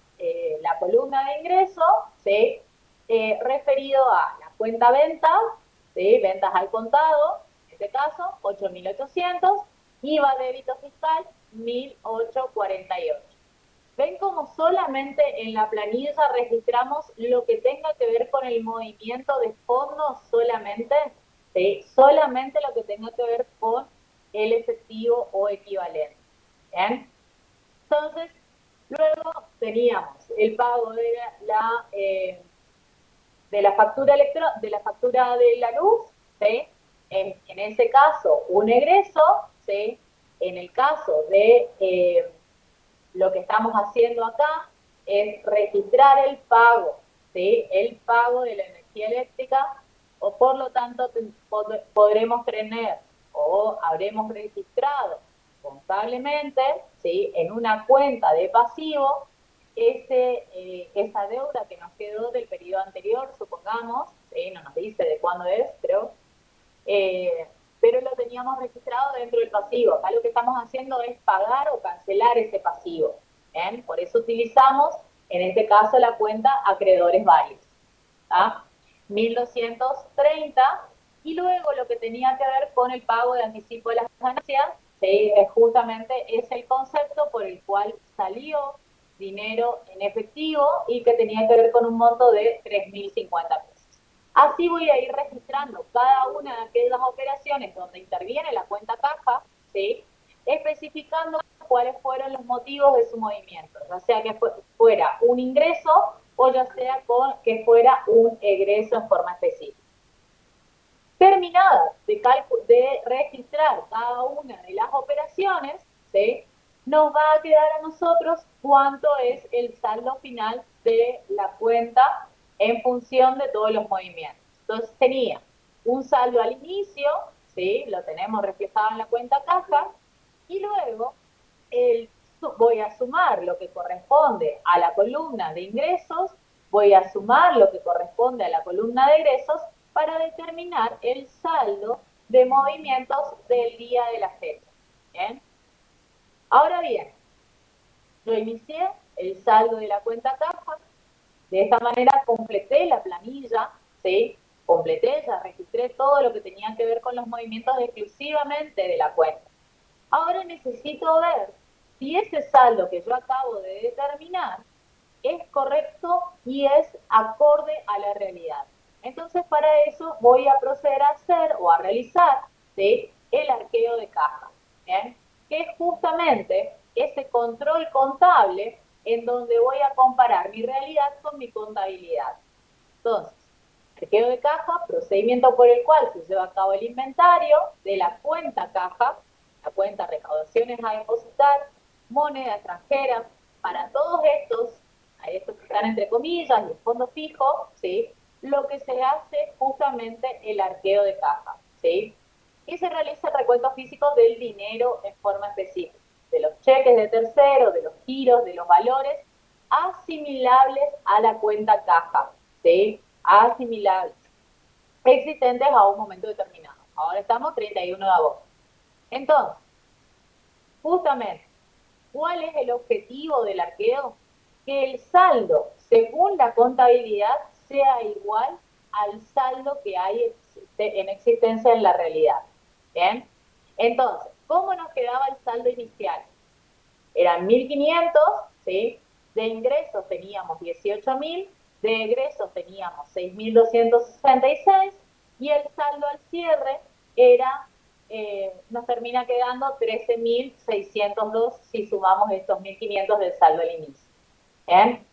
la columna de ingreso, ¿sí? Referido a la cuenta ventas, ¿sí? Ventas al contado, en este caso, 8.800, IVA débito fiscal, 1.848. Ven como solamente en la planilla registramos lo que tenga que ver con el movimiento de fondos solamente, ¿sí? Solamente lo que tenga que ver con el efectivo o equivalente. ¿Bien? Entonces, luego teníamos el pago de la factura de la factura de la luz, ¿sí? En ese caso, un egreso, ¿sí? En el caso de lo que estamos haciendo acá es registrar el pago, ¿sí? El pago de la energía eléctrica, o por lo tanto podremos tener o habremos registrado contablemente, ¿sí? En una cuenta de pasivo esa deuda que nos quedó del periodo anterior, supongamos, ¿sí? No nos dice de cuándo es, creo, pero lo teníamos registrado dentro del pasivo. Acá lo que estamos haciendo es pagar o cancelar ese pasivo. ¿Bien? Por eso utilizamos, en este caso, la cuenta acreedores varios. ¿Tá? 1.230, y luego lo que tenía que ver con el pago de anticipo de las ganancias, ¿sí? Justamente es el concepto por el cual salió dinero en efectivo y que tenía que ver con un monto de 3.050 pesos. Así voy a ir registrando cada una de aquellas operaciones donde interviene la cuenta caja, ¿sí? Especificando cuáles fueron los motivos de su movimiento, ya sea que fuera un ingreso o ya sea que fuera un egreso en forma específica. Terminada de registrar cada una de las operaciones, ¿sí? Nos va a quedar a nosotros cuánto es el saldo final de la cuenta en función de todos los movimientos. Entonces tenía un saldo al inicio, ¿sí? Lo tenemos reflejado en la cuenta caja, y luego voy a sumar lo que corresponde a la columna de ingresos, voy a sumar lo que corresponde a la columna de egresos para determinar el saldo de movimientos del día de la fecha. ¿Bien? Ahora bien, yo inicié el saldo de la cuenta caja, de esta manera completé la planilla, ¿sí? Completé, ya registré todo lo que tenía que ver con los movimientos exclusivamente de la cuenta. Ahora necesito ver si ese saldo que yo acabo de determinar es correcto y es acorde a la realidad. Entonces, para eso voy a proceder a hacer o a realizar, ¿sí? El arqueo de caja, ¿bien? Que es justamente ese control contable en donde voy a comparar mi realidad con mi contabilidad. Entonces, arqueo de caja, procedimiento por el cual se lleva a cabo el inventario de la cuenta caja, la cuenta recaudaciones a depositar, moneda extranjera. Para todos estos que están entre comillas y el fondo fijo, ¿sí? Lo que se hace es justamente el arqueo de caja, ¿sí? Y se realiza el recuento físico del dinero en forma específica, de los cheques de terceros, de los giros, de los valores asimilables a la cuenta caja, ¿sí? Asimilables, existentes a un momento determinado. Ahora estamos 31 de agosto. Entonces, justamente, ¿cuál es el objetivo del arqueo? Que el saldo, según la contabilidad, sea igual al saldo que hay en existencia en la realidad. ¿Bien? Entonces, ¿cómo nos quedaba el saldo inicial? Eran 1.500, ¿sí? De ingresos teníamos 18.000, de egresos teníamos 6.266, y el saldo al cierre era, nos termina quedando 13.602 si sumamos estos 1.500 del saldo al inicio. ¿Bien?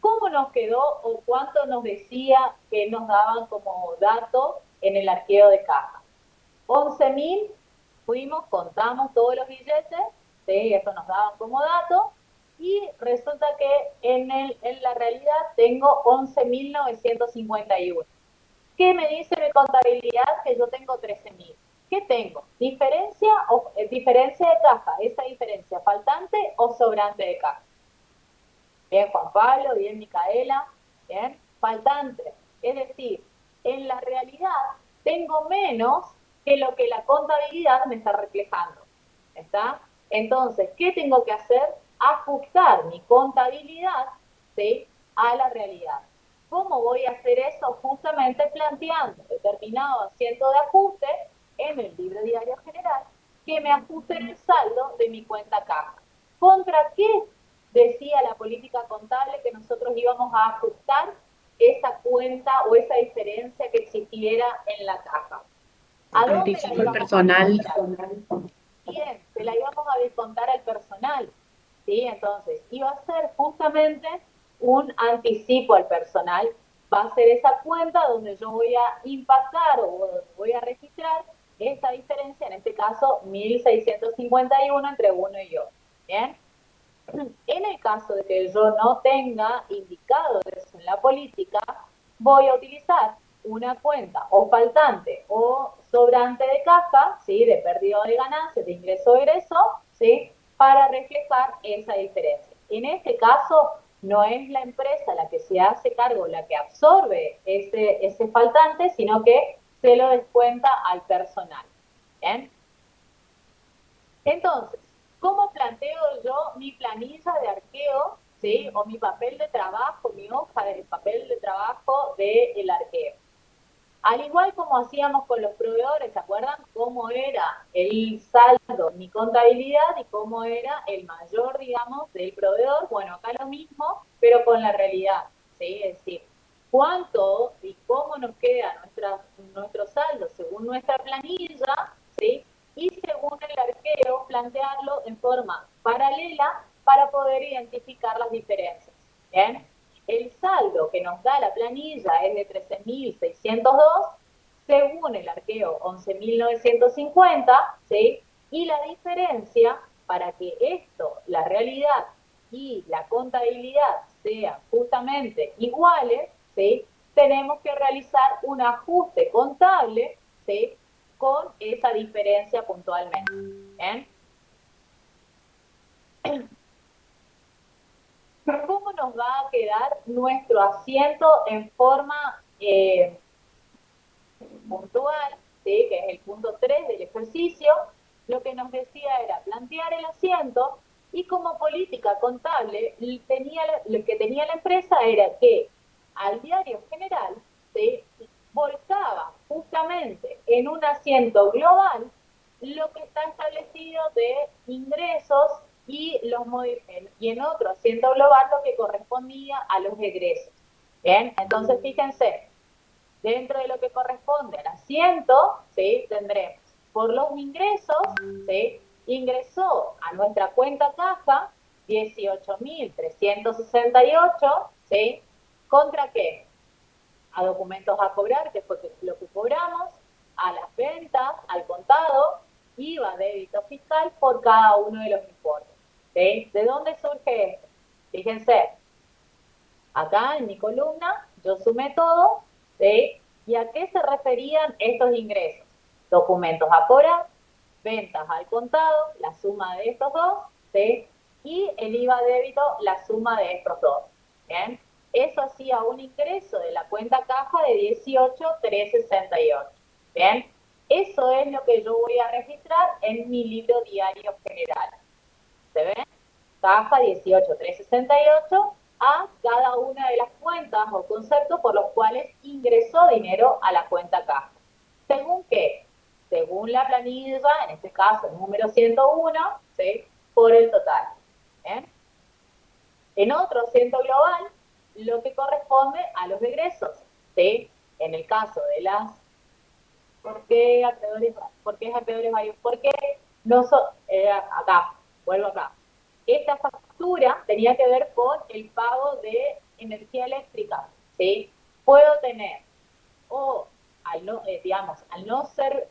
¿Cómo nos quedó o cuánto nos decía que nos daban como dato en el arqueo de caja? 11.000, fuimos, contamos todos los billetes, ¿sí? Eso nos daban como dato, y resulta que en la realidad tengo 11.951. ¿Qué me dice mi contabilidad? Que yo tengo 13.000. ¿Qué tengo? ¿Diferencia de caja? ¿Esa diferencia faltante o sobrante de caja? Bien, Juan Pablo, bien, Micaela, bien, faltante. Es decir, en la realidad tengo menos que lo que la contabilidad me está reflejando. ¿Está? Entonces, ¿qué tengo que hacer? Ajustar mi contabilidad, ¿sí?, a la realidad. ¿Cómo voy a hacer eso? Justamente planteando determinado asiento de ajuste en el libro diario general que me ajuste el saldo de mi cuenta caja. ¿Contra qué decía la política contable que nosotros íbamos a ajustar esa cuenta o esa diferencia que existiera en la caja? ¿A dónde la Anticipo el íbamos a personal. descontar? Bien, se la íbamos a descontar al personal, ¿sí? Entonces, iba a ser justamente un anticipo al personal. Va a ser esa cuenta donde yo voy a impactar o voy a registrar esta diferencia, en este caso 1.651 entre uno y otro. ¿Bien? En el caso de que yo no tenga indicado eso en la política, voy a utilizar una cuenta o faltante o sobrante de caja, ¿sí?, de pérdida de ganancias, de ingreso o egreso, ¿sí?, para reflejar esa diferencia. En este caso, no es la empresa la que se hace cargo, la que absorbe ese faltante, sino que se lo descuenta al personal. ¿Bien? Entonces, ¿cómo planteo yo mi planilla de arqueo, ¿sí?, o mi papel de trabajo, mi hoja de papel de trabajo del arqueo? Al igual como hacíamos con los proveedores, ¿se acuerdan cómo era el saldo, mi contabilidad y cómo era el mayor, digamos, del proveedor? Bueno, acá lo mismo, pero con la realidad, ¿sí? Es decir, cuánto y cómo nos queda nuestro saldo según nuestra planilla, ¿sí?, y según el arqueo, plantearlo en forma paralela para poder identificar las diferencias. ¿Bien? El saldo que nos da la planilla es de 13.602, según el arqueo 11.950, ¿sí? Y la diferencia, para que esto, la realidad y la contabilidad sean justamente iguales, ¿sí?, tenemos que realizar un ajuste contable, ¿sí?, con esa diferencia puntualmente. ¿Bien? ¿Cómo nos va a quedar nuestro asiento en forma puntual, ¿sí?, que es el punto 3 del ejercicio? Lo que nos decía era plantear el asiento, y como política contable, lo que tenía la empresa era que al diario general se volcaba justamente en un asiento global lo que está establecido de ingresos y en otro asiento global lo que correspondía a los egresos. Bien, entonces fíjense, dentro de lo que corresponde al asiento, ¿sí?, tendremos por los ingresos, ¿sí?, ingresó a nuestra cuenta caja 18.368, ¿sí? ¿Contra qué? A documentos a cobrar, que fue lo que cobramos, a las ventas, al contado, IVA, débito fiscal por cada uno de los importes. ¿Sí? ¿De dónde surge esto? Fíjense, acá en mi columna yo sumé todo, ¿sí? ¿Y a qué se referían estos ingresos? Documentos a cobrar, ventas al contado, la suma de estos dos, ¿sí? Y el IVA débito, la suma de estos dos. ¿Bien? Eso hacía un ingreso de la cuenta caja de 18.368. ¿Bien? Eso es lo que yo voy a registrar en mi libro diario general. ¿Se ven? Caja 18.368 a cada una de las cuentas o conceptos por los cuales ingresó dinero a la cuenta caja. ¿Según qué? Según la planilla, en este caso el número 101, ¿sí?, por el total. ¿Bien? En otro asiento global, lo que corresponde a los egresos, ¿sí? En el caso de las... ¿Por qué acreedores varios? Porque acá, vuelvo acá. Esta factura tenía que ver con el pago de energía eléctrica, ¿sí? Puedo tener, o al no ser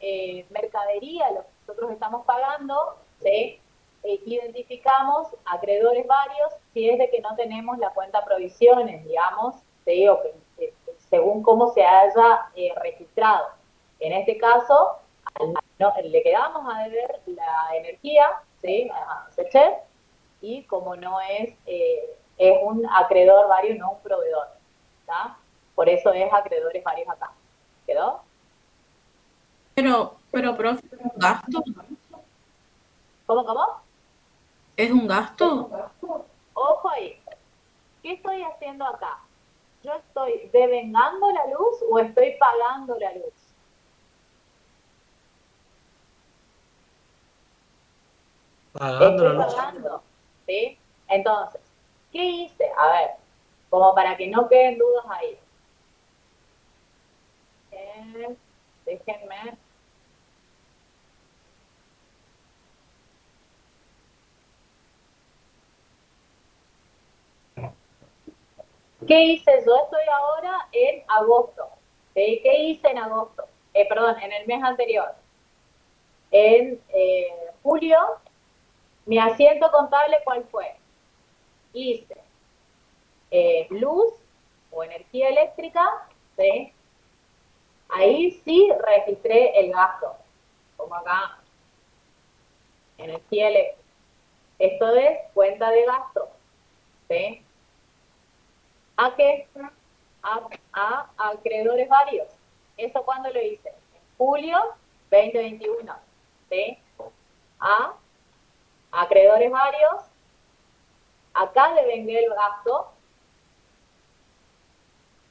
mercadería lo que nosotros estamos pagando, ¿sí?, identificamos acreedores varios si es de que no tenemos la cuenta provisiones, digamos, ¿sí?, o que, según cómo se haya registrado. En este caso, le quedamos a deber la energía, ¿sí?, a SECHEP, y como no es un acreedor vario, no un proveedor, ¿tá? Por eso es acreedores varios acá. ¿Quedó? Pero, profe, gasto. ¿Cómo? ¿Es un gasto? Ojo ahí, ¿qué estoy haciendo acá? ¿Yo estoy devengando la luz o estoy pagando la luz? Pagando la Estoy luz. pagando, ¿sí? Entonces, ¿qué hice? A ver, como para que no queden dudas ahí. Déjenme. ¿Qué hice yo? Estoy ahora en agosto. ¿Sí? ¿Qué hice en agosto? Perdón, en el mes anterior. En julio, mi asiento contable, ¿cuál fue? Hice luz o energía eléctrica, ¿sí? Ahí sí registré el gasto, como acá, energía eléctrica. Esto es cuenta de gasto, ¿sí? ¿A qué? A acreedores varios. ¿Eso cuándo lo hice? En julio 2021, ¿sí? A acreedores varios. Acá devengué el gasto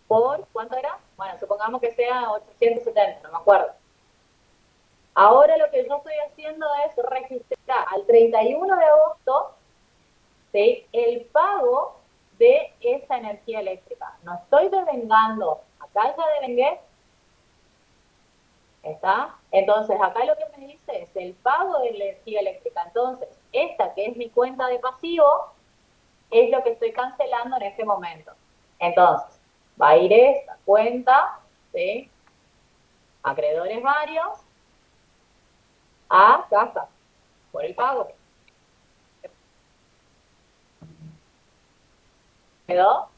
por, ¿cuánto era? Bueno, supongamos que sea 870, no me acuerdo. Ahora lo que yo estoy haciendo es registrar al 31 de agosto, ¿sí?, el pago de esa energía eléctrica. No estoy devengando, acá ya devengué, ¿está? Entonces acá lo que me dice es el pago de la energía eléctrica. Entonces, esta que es mi cuenta de pasivo, es lo que estoy cancelando en este momento. Entonces, va a ir esta cuenta, ¿sí?, acreedores varios, a caja, por el pago. ¿Quedó?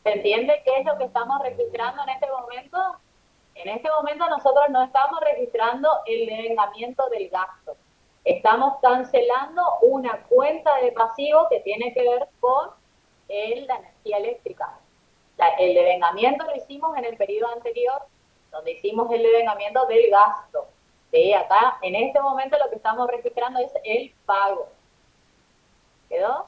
¿Se entiende qué es lo que estamos registrando en este momento? En este momento nosotros no estamos registrando el devengamiento del gasto. Estamos cancelando una cuenta de pasivo que tiene que ver con la energía eléctrica. El devengamiento lo hicimos en el periodo anterior, donde hicimos el devengamiento del gasto. ¿Sí? Acá, en este momento, lo que estamos registrando es el pago. ¿Quedó?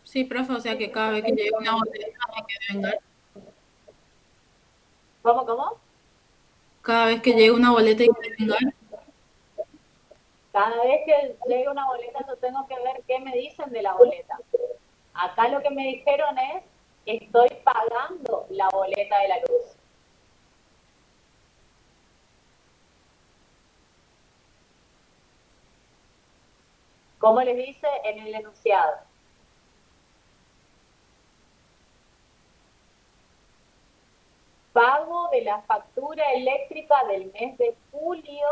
Sí, profe, o sea que cada vez que llegue una boleta hay que devengar. ¿Cómo? Cada vez que llegue una boleta hay que devengar. Cada vez que llegue una boleta, yo tengo que ver qué me dicen de la boleta. Acá lo que me dijeron es, estoy pagando la boleta de la luz. ¿Cómo les dice en el enunciado? Pago de la factura eléctrica del mes de julio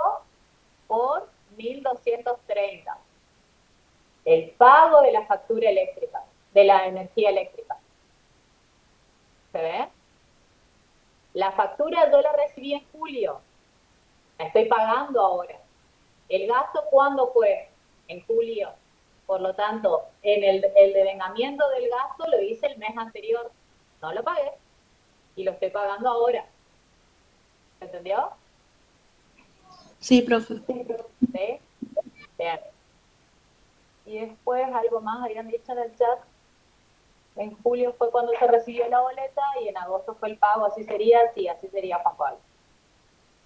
por 1.230. El pago de la factura eléctrica, de la energía eléctrica. ¿Se ve? La factura yo la recibí en julio. La estoy pagando ahora. ¿El gasto cuándo fue? En julio. Por lo tanto, en el devengamiento del gasto lo hice el mes anterior. No lo pagué y lo estoy pagando ahora. ¿Se entendió? Sí, profe. ¿Sí? Bien. Y después algo más habían dicho en el chat. En julio fue cuando se recibió la boleta y en agosto fue el pago. Así sería, sí, así sería, Juan Pablo.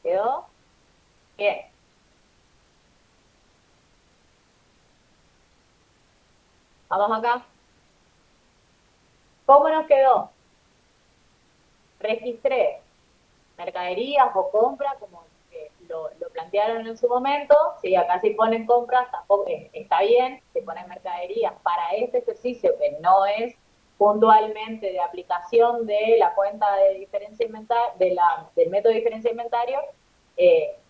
¿Quedó? Bien. Vamos acá. ¿Cómo nos quedó? Registré mercaderías o compras, como lo plantearon en su momento. Si acá se ponen compras, tampoco está bien, se ponen mercaderías para este ejercicio que no es puntualmente de aplicación de la cuenta de diferencia inventario, del método de diferencia de inventario,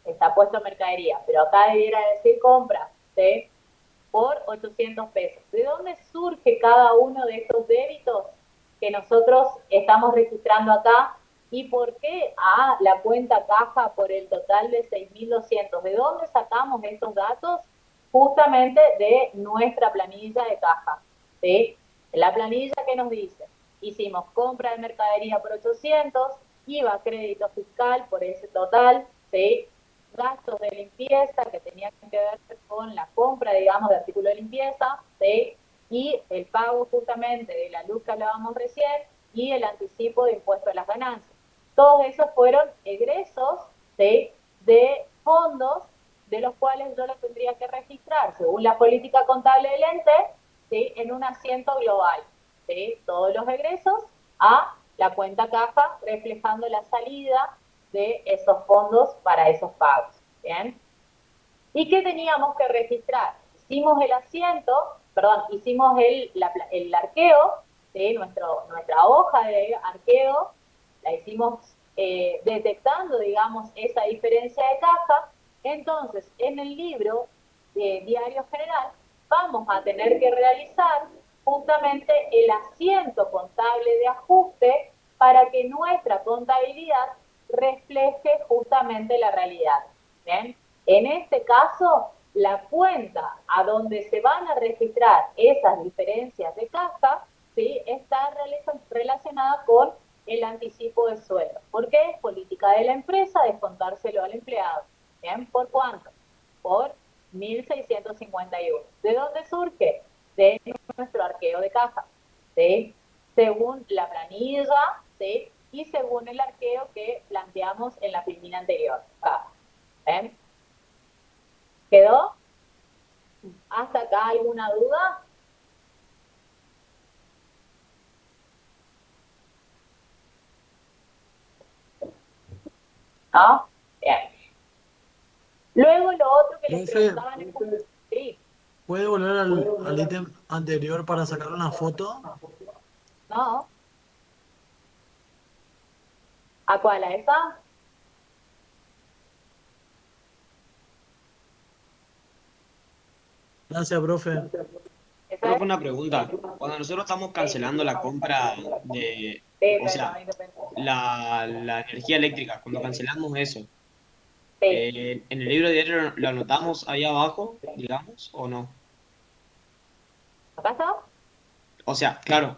está puesto mercadería, pero acá debiera decir compras, ¿sí?, por 800 pesos. ¿De dónde surge cada uno de estos débitos que nosotros estamos registrando acá? ¿Y por qué la cuenta caja por el total de 6.200? ¿De dónde sacamos estos datos? Justamente de nuestra planilla de caja, ¿sí? La planilla que nos dice, hicimos compra de mercadería por 800, IVA crédito fiscal por ese total, ¿sí? gastos de limpieza que tenían que ver con la compra, digamos, de artículos de limpieza, ¿sí? Y el pago justamente de la luz que hablábamos recién y el anticipo de impuesto a las ganancias. Todos esos fueron egresos, ¿sí?, de fondos de los cuales yo lo tendría que registrar según la política contable del ente, ¿sí?, en un asiento global, ¿sí?, todos los egresos a la cuenta caja reflejando la salida de esos fondos para esos pagos. ¿Bien? ¿Y qué teníamos que registrar? Hicimos el asiento, perdón, hicimos el arqueo, ¿sí?, nuestra hoja de arqueo, la hicimos detectando, digamos, esa diferencia de caja. Entonces, en el libro de Diario General, vamos a tener que realizar justamente el asiento contable de ajuste para que nuestra contabilidad refleje justamente la realidad. ¿Bien? En este caso, la cuenta a donde se van a registrar esas diferencias de caja, ¿sí?, está relacionada con el anticipo de sueldo. ¿Por qué? Es política de la empresa descontárselo al empleado. ¿Bien? ¿Por cuánto? Por 1.651. ¿De dónde surge? De nuestro arqueo de caja, ¿sí?, según la planilla, ¿sí?, y según el arqueo que planteamos en la filmina anterior. ¿Ven? ¿Quedó? ¿Hasta acá alguna duda? ¿No? Bien. Luego lo otro que les Profe, preguntaban es... Sí, ¿puede volver al ítem anterior para sacar una foto? ¿no? ¿A cuál? ¿A esa? Gracias, profe. ¿Esa Profe, es? una pregunta. Cuando nosotros estamos Sí, cancelando la compra de, sí, o pero sea, no te la energía eléctrica, cuando cancelamos eso, Sí. ¿en el libro de diario lo anotamos ahí abajo, digamos, o no? ¿Acá está? O sea, claro,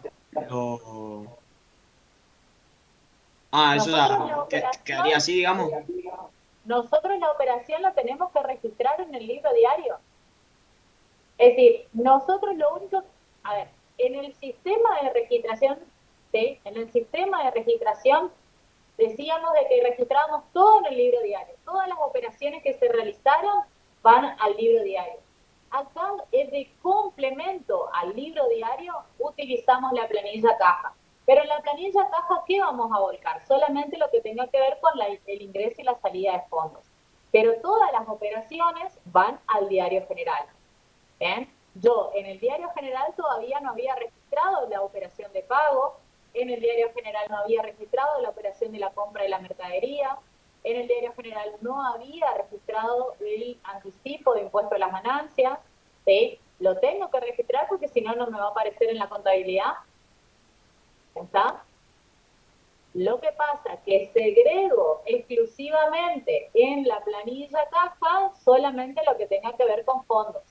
lo... Ah, eso ya Nosotros la quedaría operación, así, digamos. nosotros la operación la tenemos que registrar en el libro diario. Es decir, nosotros lo único, a ver, en el sistema de registración, ¿sí?, en el sistema de registración decíamos de que registramos todo en el libro diario. Todas las operaciones que se realizaron van al libro diario. Acá es de complemento al libro diario, utilizamos la planilla caja. Pero en la planilla caja, ¿qué vamos a volcar? Solamente lo que tenga que ver con el ingreso y la salida de fondos. Pero todas las operaciones van al diario general. ¿Bien? Yo en el diario general todavía no había registrado la operación de pago, en el diario general no había registrado la operación de la compra de la mercadería, en el diario general no había registrado el anticipo de impuesto a las ganancias, ¿sí? Lo tengo que registrar porque si no, no me va a aparecer en la contabilidad. ¿Está? Lo que pasa es que segrego exclusivamente en la planilla caja solamente lo que tenga que ver con fondos.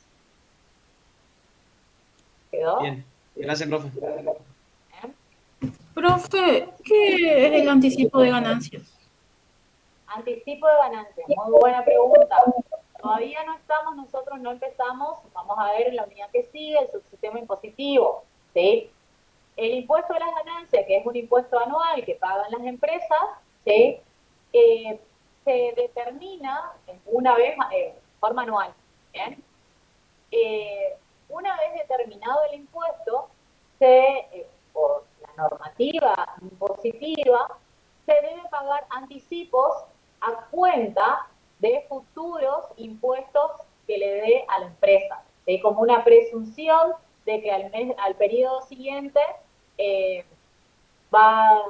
¿Quedó? Bien, gracias, profe. ¿Bien? Profe, ¿qué es el anticipo de ganancias? Anticipo de ganancias, muy buena pregunta. Todavía no estamos, nosotros no empezamos, vamos a ver en la unidad que sigue, el subsistema impositivo, ¿sí? El impuesto a las ganancias, que es un impuesto anual que pagan las empresas, ¿sí? Se determina una vez, de forma anual, ¿bien? Una vez determinado el impuesto, por la normativa impositiva, se debe pagar anticipos a cuenta de futuros impuestos que le dé a la empresa, ¿sí?, como una presunción de que al periodo siguiente eh, van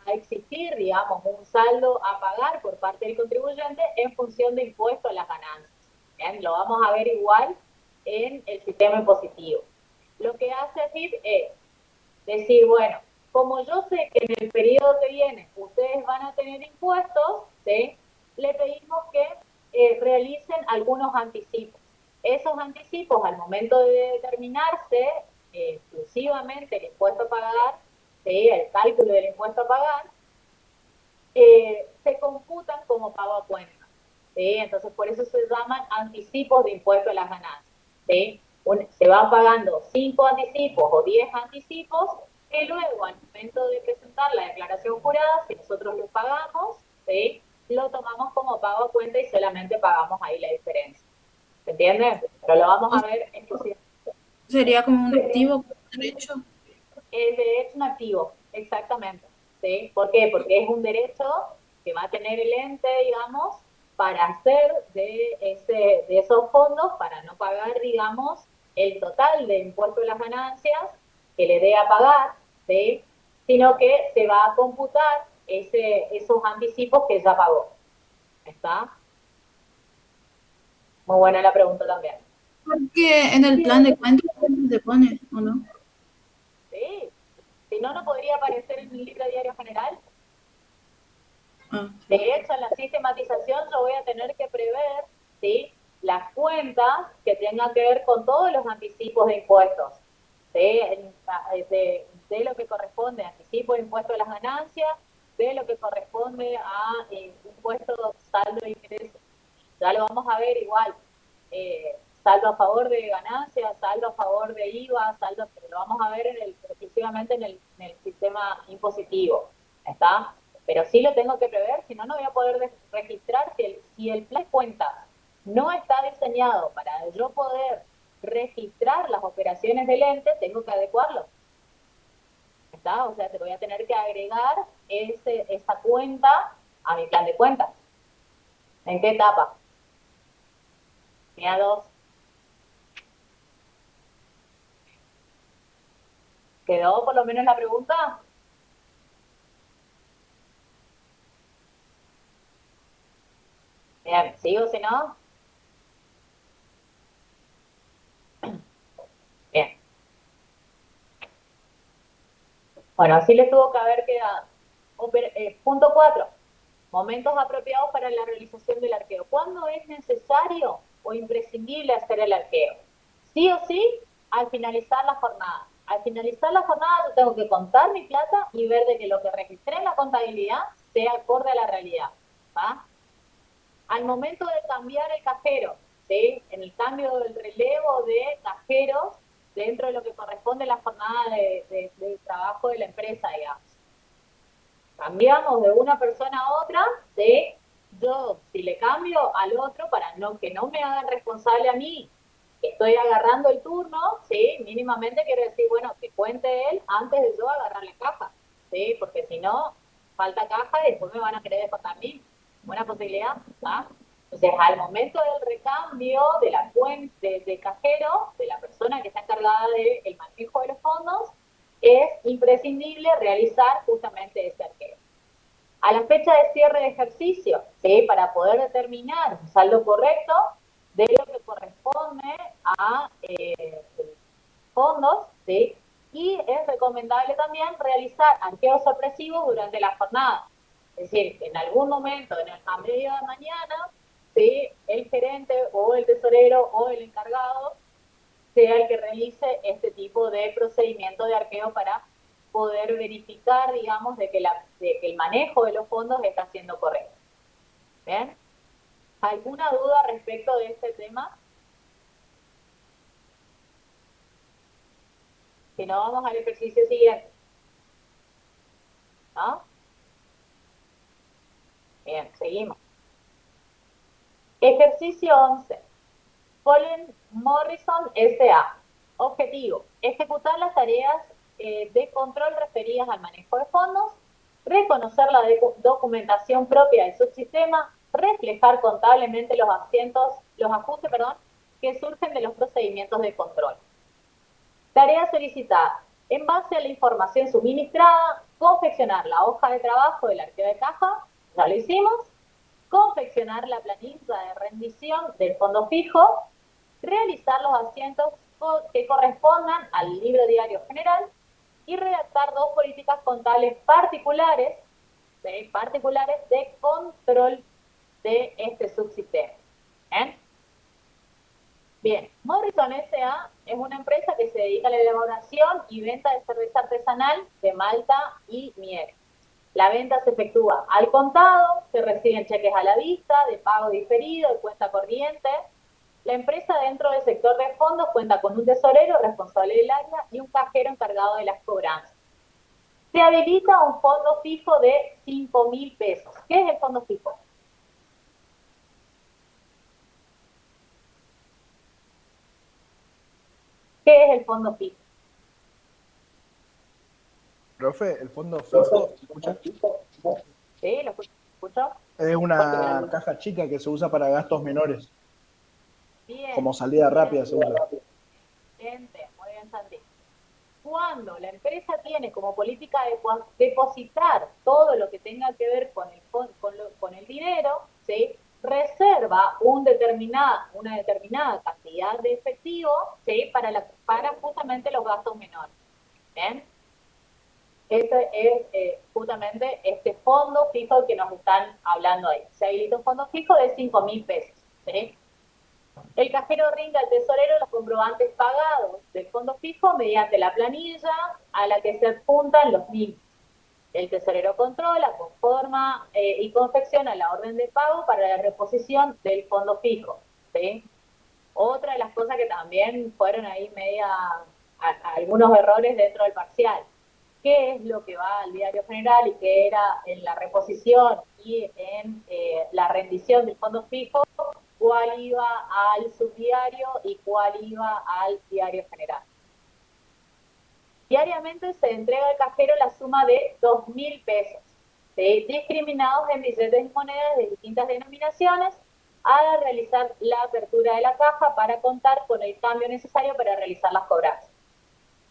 a existir, digamos, un saldo a pagar por parte del contribuyente en función de impuesto a las ganancias. ¿Bien? Lo vamos a ver igual en el sistema impositivo. Lo que hace AFIP es decir, bueno, como yo sé que en el periodo que viene ustedes van a tener impuestos, ¿sí?, le pedimos que realicen algunos anticipos. Esos anticipos, al momento de determinarse exclusivamente el impuesto a pagar, ¿sí?, el cálculo del impuesto a pagar, se computan como pago a cuenta. ¿sí? Entonces, por eso se llaman anticipos de impuesto a las ganancias, ¿sí? Se van pagando 5 anticipos o 10 anticipos, que luego, al momento de presentar la declaración jurada, si nosotros lo pagamos, ¿sí? Lo tomamos como pago a cuenta y solamente pagamos ahí la diferencia. ¿Se entiende? Pero lo vamos a ver exclusivamente. Sería como un activo, como un derecho. El derecho un activo, exactamente. ¿Sí? ¿Por qué? Porque es un derecho que va a tener el ente, digamos, para hacer de esos fondos, para no pagar, digamos, el total de impuesto de las ganancias que le dé a pagar, ¿sí? Sino que se va a computar esos anticipos que ya pagó. ¿Está? Muy buena la pregunta también. Porque en el plan de cuentas siempre se pone, ¿o no? Sí. Si no, no podría aparecer en el libro diario general. Ah, De hecho, en la sistematización yo voy a tener que prever, ¿sí?, las cuentas que tengan que ver con todos los anticipos de impuestos, ¿sí? De lo que corresponde a anticipo de impuesto de las ganancias, de lo que corresponde a impuesto saldo de ingresos. Ya lo vamos a ver igual. Saldo a favor de ganancias, saldo a favor de IVA, saldo, lo vamos a ver exclusivamente en el sistema impositivo. ¿Está? Pero sí lo tengo que prever, si no, no voy a poder registrar. Si el plan de cuentas no está diseñado para yo poder registrar las operaciones del ente, tengo que adecuarlo. ¿Está? O sea, te voy a tener que agregar esa cuenta a mi plan de cuentas. ¿En qué etapa? Mira, 2. ¿Quedó por lo menos la pregunta? Bien, ¿sigo si no? Bien. Bueno, así le tuvo que haber quedado. Punto 4. Momentos apropiados para la realización del arqueo. ¿Cuándo es necesario o imprescindible hacer el arqueo? Sí o sí, al finalizar la jornada. Al finalizar la jornada yo tengo que contar mi plata y ver de que lo que registré en la contabilidad sea acorde a la realidad. ¿Va? Al momento de cambiar el cajero, ¿sí? En el cambio del relevo de cajeros dentro de lo que corresponde a la jornada de trabajo de la empresa, digamos. Cambiamos de una persona a otra, ¿sí? Yo, si le cambio al otro, para que no me hagan responsable a mí, que estoy agarrando el turno, ¿sí? Mínimamente quiero decir, bueno, que cuente él antes de yo agarrar la caja, ¿sí? Porque si no, falta caja y después me van a querer descontar a mí. Buena posibilidad, ¿ah? Entonces, al momento del recambio de la cuenta de cajero, de la persona que está encargada del manejo de los fondos, es imprescindible realizar justamente ese arqueo. A la fecha de cierre de ejercicio, ¿sí?, para poder determinar un saldo correcto de lo que corresponde a fondos, ¿sí? Y es recomendable también realizar arqueos sorpresivos durante la jornada. Es decir, que en algún momento, a media de mañana, ¿sí?, el gerente o el tesorero o el encargado sea el que realice este tipo de procedimiento de arqueo para poder verificar, digamos, de que el manejo de los fondos está siendo correcto. ¿Bien? ¿Alguna duda respecto de este tema? Si no, vamos al ejercicio siguiente. ¿No? Bien, seguimos. Ejercicio 11. Colin Morrison S.A. Objetivo: ejecutar las tareas de control referidas al manejo de fondos, reconocer la documentación propia del subsistema, reflejar contablemente los ajustes, que surgen de los procedimientos de control. Tarea solicitada: en base a la información suministrada, confeccionar la hoja de trabajo del arqueo de caja, ya lo hicimos, confeccionar la planilla de rendición del fondo fijo, realizar los asientos que correspondan al libro diario general y redactar 2 políticas contables particulares de control de este subsistema. Bien, Morrison S.A. es una empresa que se dedica a la elaboración y venta de cerveza artesanal de malta y miel. La venta se efectúa al contado, se reciben cheques a la vista, de pago diferido, de cuenta corriente. La empresa dentro del sector de fondos cuenta con un tesorero responsable del área y un cajero encargado de las cobranzas. Se habilita un fondo fijo de 5.000 pesos. ¿Qué es el fondo fijo? ¿Qué es el fondo fijo? Profe, el fondo fijo, ¿se escucha? ¿Sí? ¿Lo escucho? Es una caja chica que se usa para gastos menores. Bien. Como salida rápida se usa. Excelente, muy bien, Santi. Cuando la empresa tiene como política de depositar todo lo que tenga que ver con el dinero, ¿sí? Reserva una determinada cantidad de efectivo, ¿sí? para justamente los gastos menores. ¿Bien? Este es justamente este fondo fijo que nos están hablando ahí. Se habilita un fondo fijo de 5.000 pesos. ¿Sí? El cajero rinde al tesorero los comprobantes pagados del fondo fijo mediante la planilla a la que se adjuntan los mismos. El tesorero controla, conforma y confecciona la orden de pago para la reposición del fondo fijo. ¿Sí? Otra de las cosas que también fueron ahí algunos errores dentro del parcial. ¿Qué es lo que va al diario general y qué era en la reposición y en la rendición del fondo fijo? ¿Cuál iba al subdiario y cuál iba al diario general? Diariamente se entrega al cajero la suma de 2.000 pesos, ¿sí? Discriminados en billetes y monedas de distintas denominaciones, al realizar la apertura de la caja para contar con el cambio necesario para realizar las cobranzas.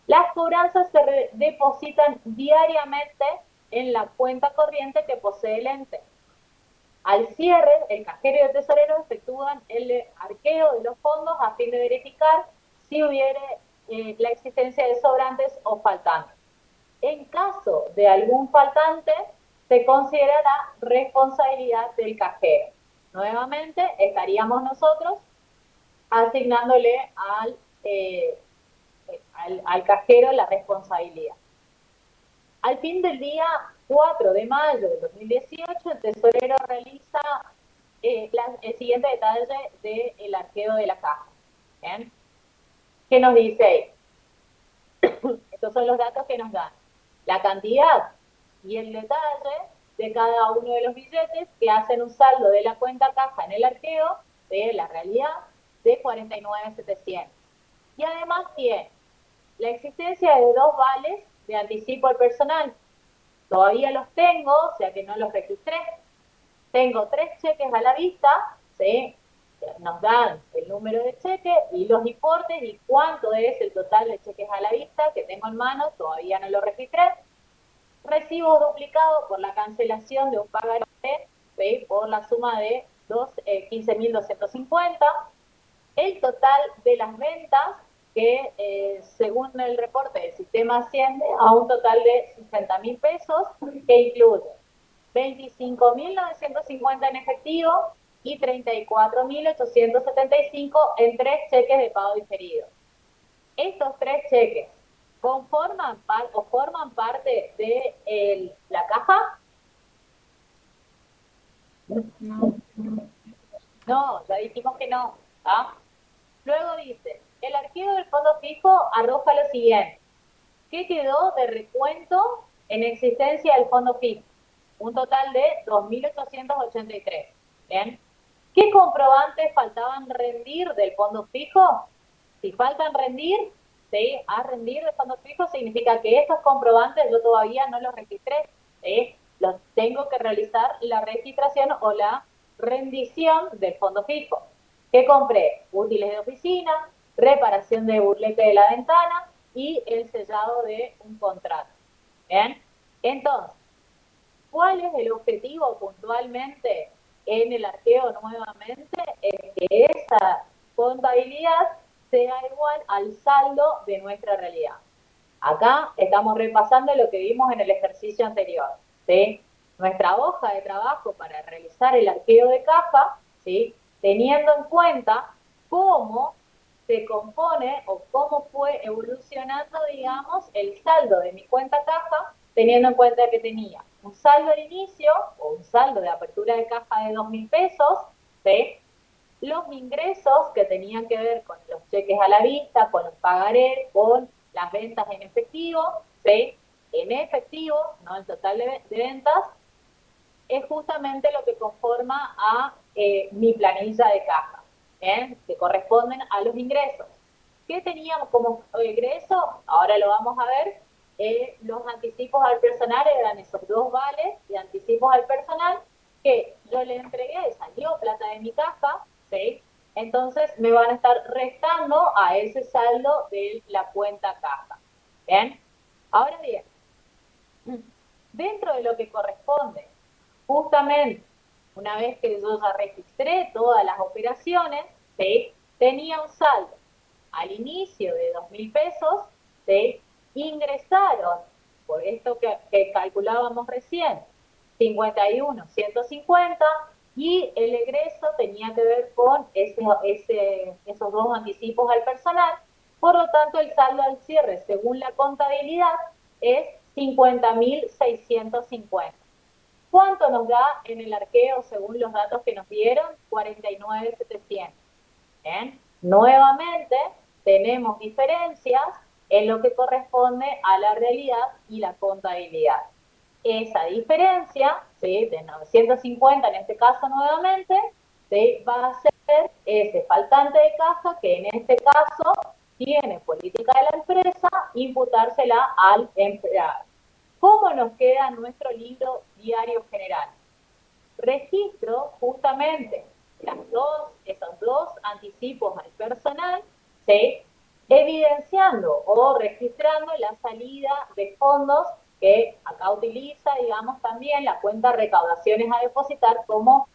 Las cobranzas se depositan diariamente en la cuenta corriente que posee el ente. Al cierre, el cajero y el tesorero efectúan el arqueo de los fondos a fin de verificar si hubiere la existencia de sobrantes o faltantes. En caso de algún faltante, se considera la responsabilidad del cajero. Nuevamente, estaríamos nosotros asignándole al cajero la responsabilidad. Al fin del día 4 de mayo de 2018, el tesorero realiza el siguiente detalle del arqueo de la caja. ¿Bien? ¿Qué nos dice ahí? Estos son los datos que nos dan. La cantidad y el detalle de cada uno de los billetes que hacen un saldo de la cuenta caja en el arqueo de la realidad de 49.700. Y además tiene la existencia de 2 vales de anticipo al personal. Todavía los tengo, o sea que no los registré. Tengo 3 cheques a la vista, ¿sí? Nos dan el número de cheque y los importes y cuánto es el total de cheques a la vista que tengo en mano, todavía no lo registré. Recibos duplicados por la cancelación de un pagaré, ¿sí? Por la suma de 15.250. El total de las ventas que según el reporte del sistema asciende a un total de 60.000 pesos, que incluye 25.950 en efectivo y 34.875 en 3 cheques de pago diferido. Estos 3 cheques forman parte de la caja. No, ya dijimos que no. ¿Ah? Luego dice, el archivo del fondo fijo arroja lo siguiente. ¿Qué quedó de recuento en existencia del fondo fijo? Un total de 2.883. ¿Bien? ¿Qué comprobantes faltaban rendir del fondo fijo? Si faltan rendir, ¿sí? A rendir del fondo fijo significa que estos comprobantes yo todavía no los registré. ¿Sí? Los tengo que realizar la registración o la rendición del fondo fijo. ¿Qué compré? Útiles de oficina, reparación de burlete de la ventana y el sellado de un contrato. ¿Bien? Entonces, ¿cuál es el objetivo puntualmente en el arqueo nuevamente? Es que esa contabilidad sea igual al saldo de nuestra realidad. Acá estamos repasando lo que vimos en el ejercicio anterior, ¿sí? Nuestra hoja de trabajo para realizar el arqueo de caja, ¿sí? Teniendo en cuenta cómo se compone o cómo fue evolucionando, digamos, el saldo de mi cuenta caja, teniendo en cuenta que tenía un saldo al inicio o un saldo de apertura de caja de 2.000 pesos, ¿sí? Los ingresos que tenían que ver con los cheques a la vista, con los pagarés, con las ventas en efectivo, ¿sí? En efectivo, no el total de ventas, es justamente lo que conforma a mi planilla de caja, que corresponden a los ingresos. ¿Qué teníamos como ingreso? Ahora lo vamos a ver. Los anticipos al personal eran esos 2 vales de anticipos al personal que yo le entregué, salió plata de mi caja, ¿sí? Entonces me van a estar restando a ese saldo de la cuenta caja. ¿Bien? Ahora bien, dentro de lo que corresponde, justamente, una vez que yo ya registré todas las operaciones, ¿sí? Tenía un saldo al inicio de 2.000 pesos, ¿sí? Ingresaron, por esto que calculábamos recién, 51.150 y el egreso tenía que ver con esos 2 anticipos al personal. Por lo tanto, el saldo al cierre, según la contabilidad, es 50.650. ¿Cuánto nos da en el arqueo según los datos que nos dieron? 49.700. ¿Bien? Nuevamente, tenemos diferencias en lo que corresponde a la realidad y la contabilidad. Esa diferencia, ¿sí? De 950 en este caso nuevamente, ¿sí? Va a ser ese faltante de caja que en este caso tiene política de la empresa imputársela al empleado. ¿Cómo nos queda nuestro libro diario general? Registro justamente esos 2 anticipos al personal, ¿sí? Evidenciando o registrando la salida de fondos que acá utiliza, digamos, también la cuenta recaudaciones a depositar como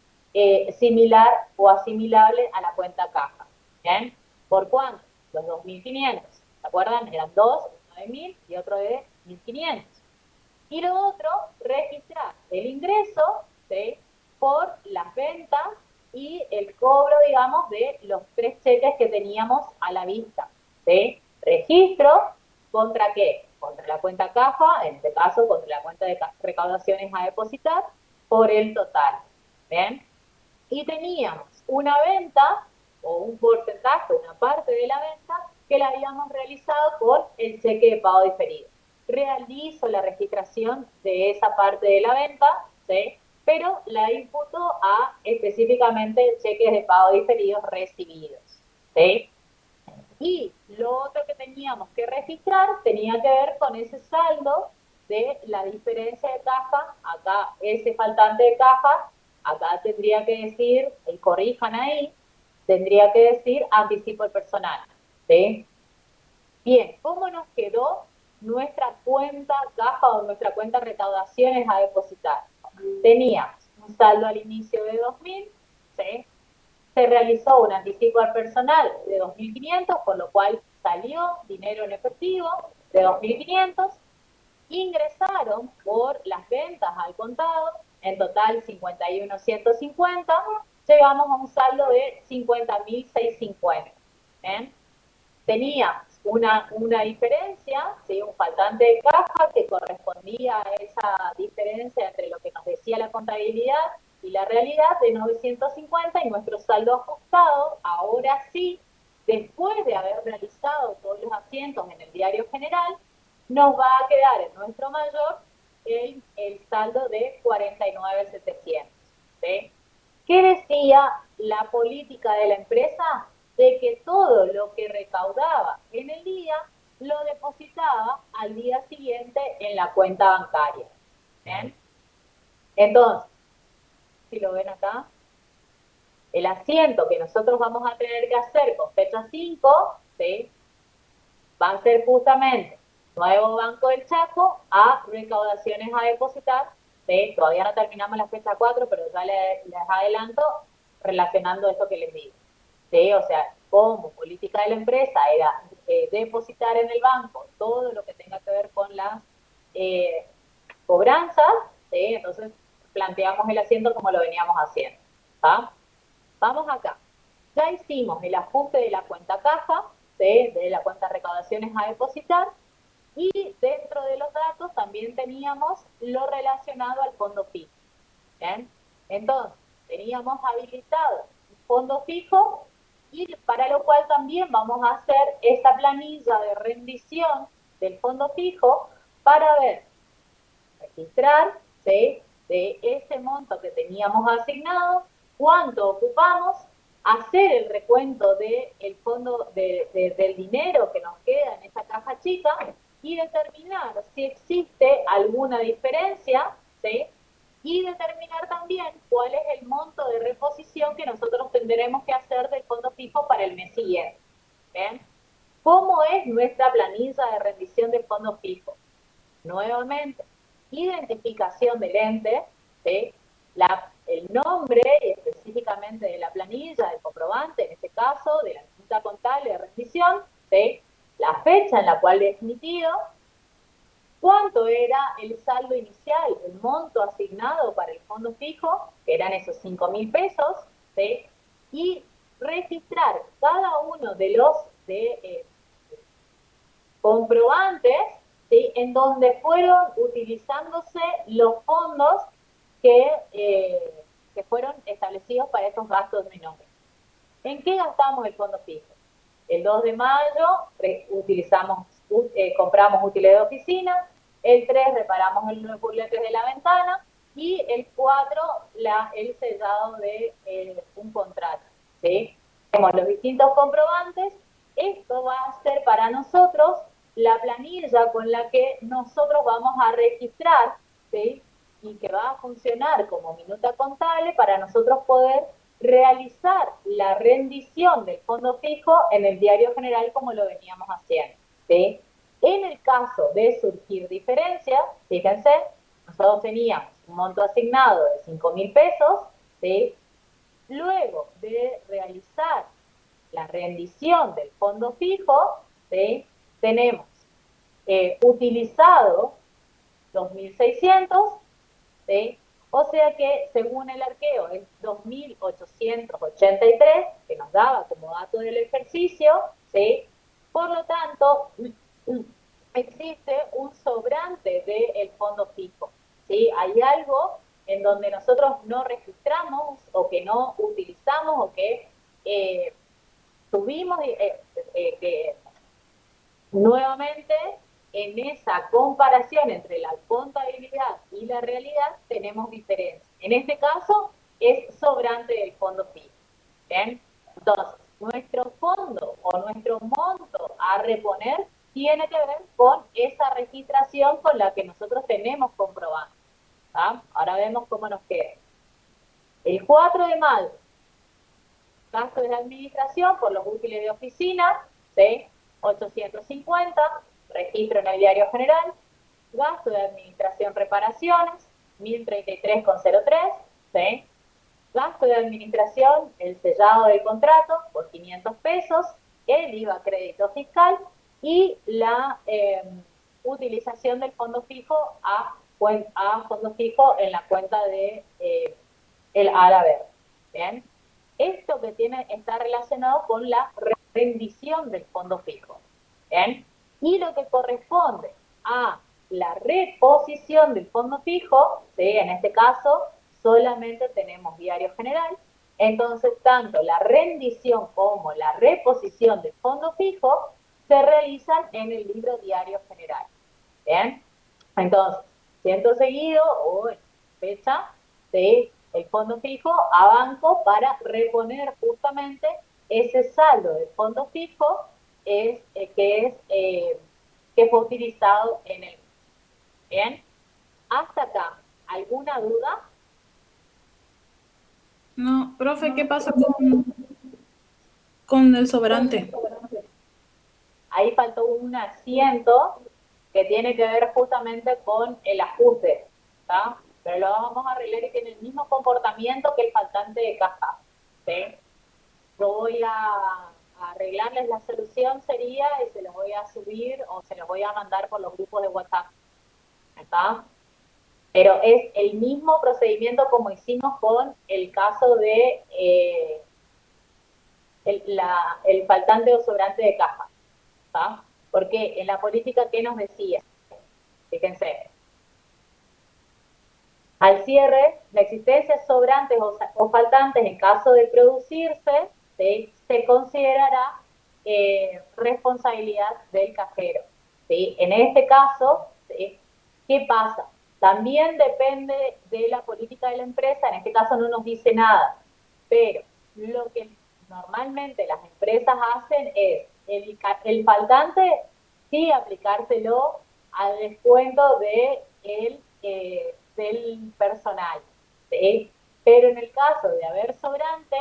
similar o asimilable a la cuenta caja. ¿Bien? ¿Por cuánto? Los 2.500. ¿Se acuerdan? Eran 2, uno de 1.000 y otro de 1.500. Y lo otro, registrar el ingreso, ¿sí? Por las ventas y el cobro, digamos, de los 3 cheques que teníamos a la vista, ¿sí? Registro, ¿contra qué? Contra la cuenta caja, en este caso, contra la cuenta de recaudaciones a depositar, por el total, ¿bien? Y teníamos una venta, o un porcentaje, una parte de la venta, que la habíamos realizado con el cheque de pago diferido. Realizo la registración de esa parte de la venta, ¿sí? Pero la imputo a específicamente cheques de pago diferidos recibidos, ¿sí? Y lo otro que teníamos que registrar tenía que ver con ese saldo de la diferencia de caja, acá ese faltante de caja, acá tendría que decir, y corrijan ahí, tendría que decir anticipo el personal, ¿sí? Bien, ¿cómo nos quedó nuestra cuenta caja o nuestra cuenta recaudaciones a depositar? Teníamos un saldo al inicio de 2.000, ¿sí? Se realizó un anticipo al personal de 2.500, por lo cual salió dinero en efectivo de 2.500, ingresaron por las ventas al contado, en total 51.150, llegamos a un saldo de 50.650. ¿Bien? Teníamos una diferencia, ¿sí? Un faltante de caja que correspondía a esa diferencia entre lo que nos decía la contabilidad y la realidad de 950 y nuestro saldo ajustado, ahora sí, después de haber realizado todos los asientos en el diario general, nos va a quedar en nuestro mayor el saldo de 49.700. ¿Sí? ¿Qué decía la política de la empresa? De que todo lo que recaudaba en el día lo depositaba al día siguiente en la cuenta bancaria. ¿Bien? Entonces, si lo ven acá, el asiento que nosotros vamos a tener que hacer con fecha 5, ¿sí? Va a ser justamente nuevo Banco del Chaco a recaudaciones a depositar, ¿sí? Todavía no terminamos la fecha 4, pero ya les adelanto relacionando esto que les digo. ¿Sí? O sea, como política de la empresa era depositar en el banco todo lo que tenga que ver con las cobranzas, ¿sí? Entonces planteamos el asiento como lo veníamos haciendo. ¿Ah? Vamos acá. Ya hicimos el ajuste de la cuenta caja, ¿sí? De la cuenta recaudaciones a depositar, Y dentro de los datos también teníamos lo relacionado al fondo fijo. ¿Bien? Entonces, teníamos habilitado un fondo fijo y para lo cual también vamos a hacer esa planilla de rendición del fondo fijo para ver, registrar, ¿sí?, de ese monto que teníamos asignado, cuánto ocupamos, hacer el recuento del fondo del dinero que nos queda en esa caja chica y determinar si existe alguna diferencia, ¿sí?, y determinar también cuál es el monto de reposición que nosotros tendremos que hacer del fondo fijo para el mes siguiente. ¿Bien? ¿Cómo es nuestra planilla de rendición del fondo fijo? Nuevamente, identificación del ente, ¿sí?, el nombre y específicamente de la planilla, del comprobante, en este caso, de la junta contable de rendición, ¿sí?, la fecha en la cual es emitido, cuánto era el saldo inicial, el monto asignado para el fondo fijo, que eran esos 5.000 pesos, ¿sí?, y registrar cada uno de los comprobantes, ¿sí?, en donde fueron utilizándose los fondos que fueron establecidos para estos gastos menores. ¿En qué gastamos el fondo fijo? El 2 de mayo compramos útiles de oficina, el 3 reparamos los burletes de la ventana y el 4 el sellado de un contrato, ¿sí? Tenemos los distintos comprobantes. Esto va a ser para nosotros la planilla con la que nosotros vamos a registrar, ¿sí?, y que va a funcionar como minuta contable para nosotros poder realizar la rendición del fondo fijo en el diario general como lo veníamos haciendo, ¿sí? En el caso de surgir diferencias, fíjense, nosotros teníamos un monto asignado de 5.000 pesos, ¿sí? Luego de realizar la rendición del fondo fijo, ¿sí?, tenemos utilizado 2.600, ¿sí? O sea que según el arqueo es 2.883, que nos daba como dato del ejercicio, ¿sí? Por lo tanto, existe un sobrante del fondo fijo, ¿sí? Hay algo en donde nosotros no registramos o que no utilizamos o que tuvimos que nuevamente en esa comparación entre la contabilidad y la realidad tenemos diferencias. En este caso es sobrante del fondo fijo. ¿Bien? Entonces, nuestro fondo o nuestro monto a reponer tiene que ver con esa registración con la que nosotros tenemos comprobado. ¿Ah? Ahora vemos cómo nos queda. El 4 de mayo, gastos de administración por los útiles de oficina, ¿sí?, 850, registro en el diario general, gasto de administración reparaciones, 1.033,03, ¿sí?, gasto de administración, el sellado del contrato por 500 pesos, el IVA crédito fiscal y la utilización del fondo fijo a fondo fijo en la cuenta de el ARA verde. ¿Bien? Esto que está relacionado con la rendición del fondo fijo. ¿Bien? Y lo que corresponde a la reposición del fondo fijo, ¿sí?, en este caso solamente tenemos diario general, entonces tanto la rendición como la reposición del fondo fijo se realizan en el libro diario general. ¿Bien? Entonces, siento seguido o en fecha, ¿sí?, el fondo fijo a banco para reponer justamente ese saldo del fondo fijo que fue utilizado en el. Bien, hasta acá, ¿alguna duda? No, profe, ¿qué pasa con el sobrante? Ahí faltó un asiento que tiene que ver justamente con el ajuste, ¿está? Pero lo vamos a arreglar y tiene el mismo comportamiento que el faltante de caja, ¿sí? Yo voy a arreglarles la solución, sería, y se los voy a subir o se los voy a mandar por los grupos de WhatsApp, ¿está? Pero es el mismo procedimiento como hicimos con el caso de el faltante o sobrante de caja, ¿está? Porque en la política, ¿qué nos decía? Fíjense, al cierre, la existencia de sobrantes o faltantes en caso de producirse, ¿sí?, se considerará responsabilidad del cajero. ¿Sí? En este caso, ¿sí?, ¿qué pasa? También depende de la política de la empresa, en este caso no nos dice nada, pero lo que normalmente las empresas hacen es el faltante sí aplicárselo al descuento del personal, ¿sí? Pero en el caso de haber sobrante,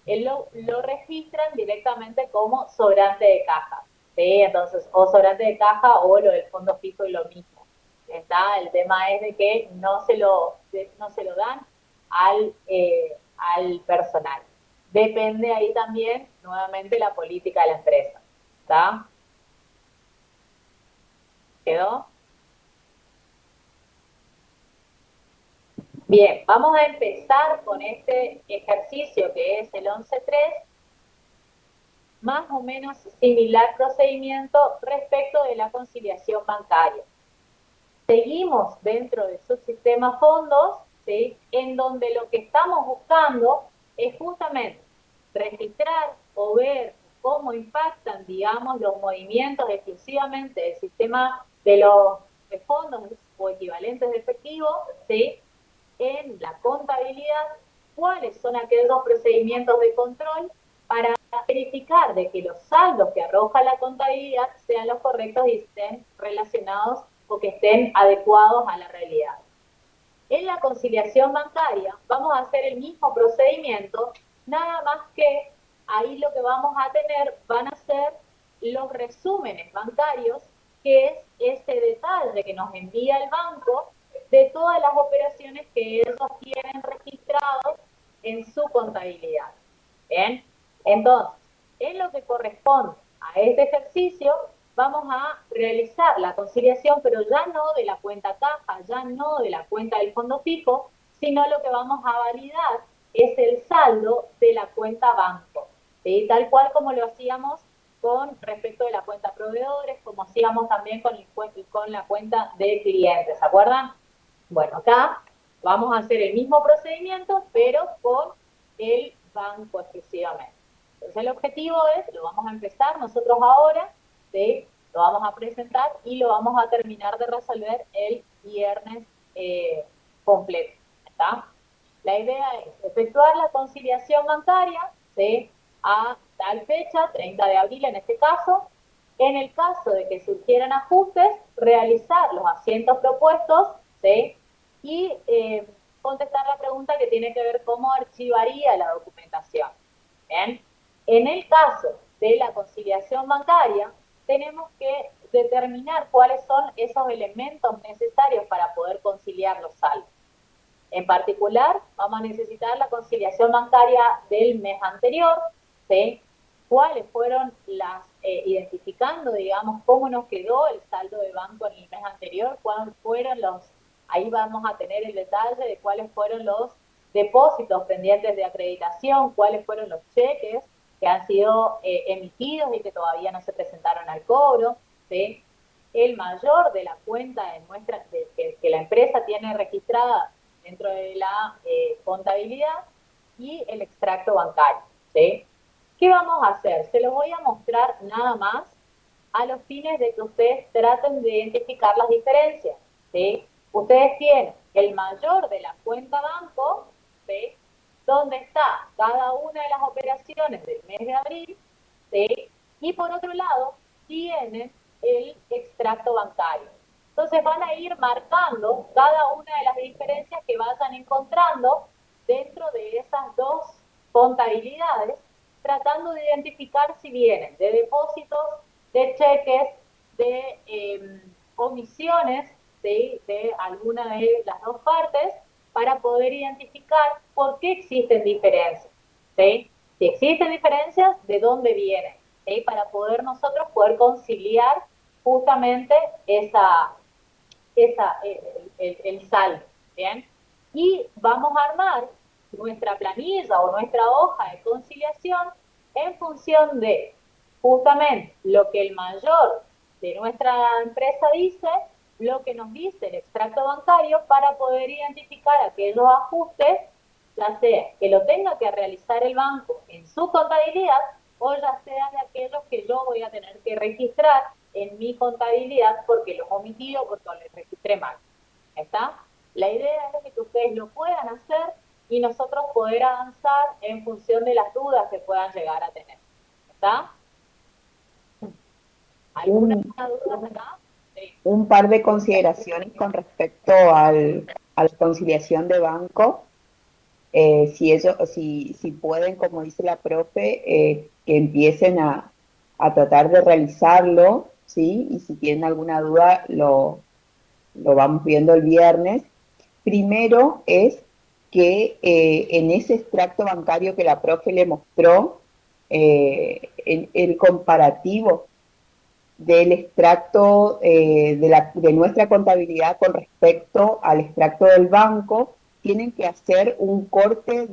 lo registran directamente como sobrante de caja, ¿sí? Entonces, o sobrante de caja o lo del fondo fijo y lo mismo. ¿Está? El tema es de que no se lo dan al personal. Depende ahí también, nuevamente, la política de la empresa. ¿Está? ¿Quedó? Bien, vamos a empezar con este ejercicio que es el 11.3, más o menos similar procedimiento respecto de la conciliación bancaria. Seguimos dentro del subsistema fondos, ¿sí?, en donde lo que estamos buscando es justamente registrar o ver cómo impactan, digamos, los movimientos exclusivamente del sistema de fondos o equivalentes de efectivo, ¿sí?, en la contabilidad, cuáles son aquellos procedimientos de control para verificar de que los saldos que arroja la contabilidad sean los correctos y estén relacionados o que estén adecuados a la realidad. En la conciliación bancaria vamos a hacer el mismo procedimiento, nada más que ahí lo que vamos a tener van a ser los resúmenes bancarios, que es ese detalle que nos envía el banco de todas las operaciones que ellos tienen registrados en su contabilidad. ¿Bien? Entonces, en lo que corresponde a este ejercicio, vamos a realizar la conciliación, pero ya no de la cuenta caja, ya no de la cuenta del fondo fijo, sino lo que vamos a validar es el saldo de la cuenta banco, ¿sí? Tal cual como lo hacíamos con respecto de la cuenta proveedores, como hacíamos también con la cuenta de clientes, ¿se acuerdan? Bueno, acá vamos a hacer el mismo procedimiento, pero con el banco exclusivamente. Entonces el objetivo es, lo vamos a empezar nosotros ahora, ¿sí?, lo vamos a presentar y lo vamos a terminar de resolver el viernes completo. ¿Está? La idea es efectuar la conciliación bancaria, ¿sí?, a tal fecha, 30 de abril en este caso. En el caso de que surgieran ajustes, realizar los asientos propuestos, ¿sí?, y contestar la pregunta que tiene que ver cómo archivaría la documentación. ¿Bien? En el caso de la conciliación bancaria, tenemos que determinar cuáles son esos elementos necesarios para poder conciliar los saldos. En particular, vamos a necesitar la conciliación bancaria del mes anterior, ¿sí?, cuáles fueron identificando, digamos, cómo nos quedó el saldo de banco en el mes anterior, cuáles fueron ahí vamos a tener el detalle de cuáles fueron los depósitos pendientes de acreditación, cuáles fueron los cheques que han sido emitidos y que todavía no se presentaron al cobro, ¿sí? El mayor de la cuenta que la empresa tiene registrada dentro de la contabilidad y el extracto bancario, ¿sí? ¿Qué vamos a hacer? Se los voy a mostrar nada más a los fines de que ustedes traten de identificar las diferencias, ¿sí? Ustedes tienen el mayor de la cuenta banco, ¿sí?, donde está cada una de las operaciones del mes de abril, ¿sí?, y por otro lado tienen el extracto bancario. Entonces van a ir marcando cada una de las diferencias que vayan encontrando dentro de esas dos contabilidades, tratando de identificar si vienen de depósitos, de cheques, de omisiones, ¿sí?, de alguna de las dos partes, para poder identificar por qué existen diferencias, ¿sí? Si existen diferencias, ¿de dónde vienen? ¿Sí? Para nosotros poder conciliar justamente el saldo, ¿bien? Y vamos a armar nuestra planilla o nuestra hoja de conciliación en función de justamente lo que el mayor de nuestra empresa dice lo que nos dice el extracto bancario para poder identificar aquellos ajustes, ya sea que lo tenga que realizar el banco en su contabilidad o ya sea de aquellos que yo voy a tener que registrar en mi contabilidad porque los omití o porque los registré mal. ¿Está? La idea es que ustedes lo puedan hacer y nosotros poder avanzar en función de las dudas que puedan llegar a tener. ¿Está? ¿Alguna duda acá? Sí. Un par de consideraciones con respecto a la conciliación de banco. Si pueden, como dice la profe, que empiecen a tratar de realizarlo, ¿sí? Y si tienen alguna duda, lo vamos viendo el viernes. Primero es que en ese extracto bancario que la profe le mostró, el comparativo del extracto de nuestra contabilidad con respecto al extracto del banco, tienen que hacer un corte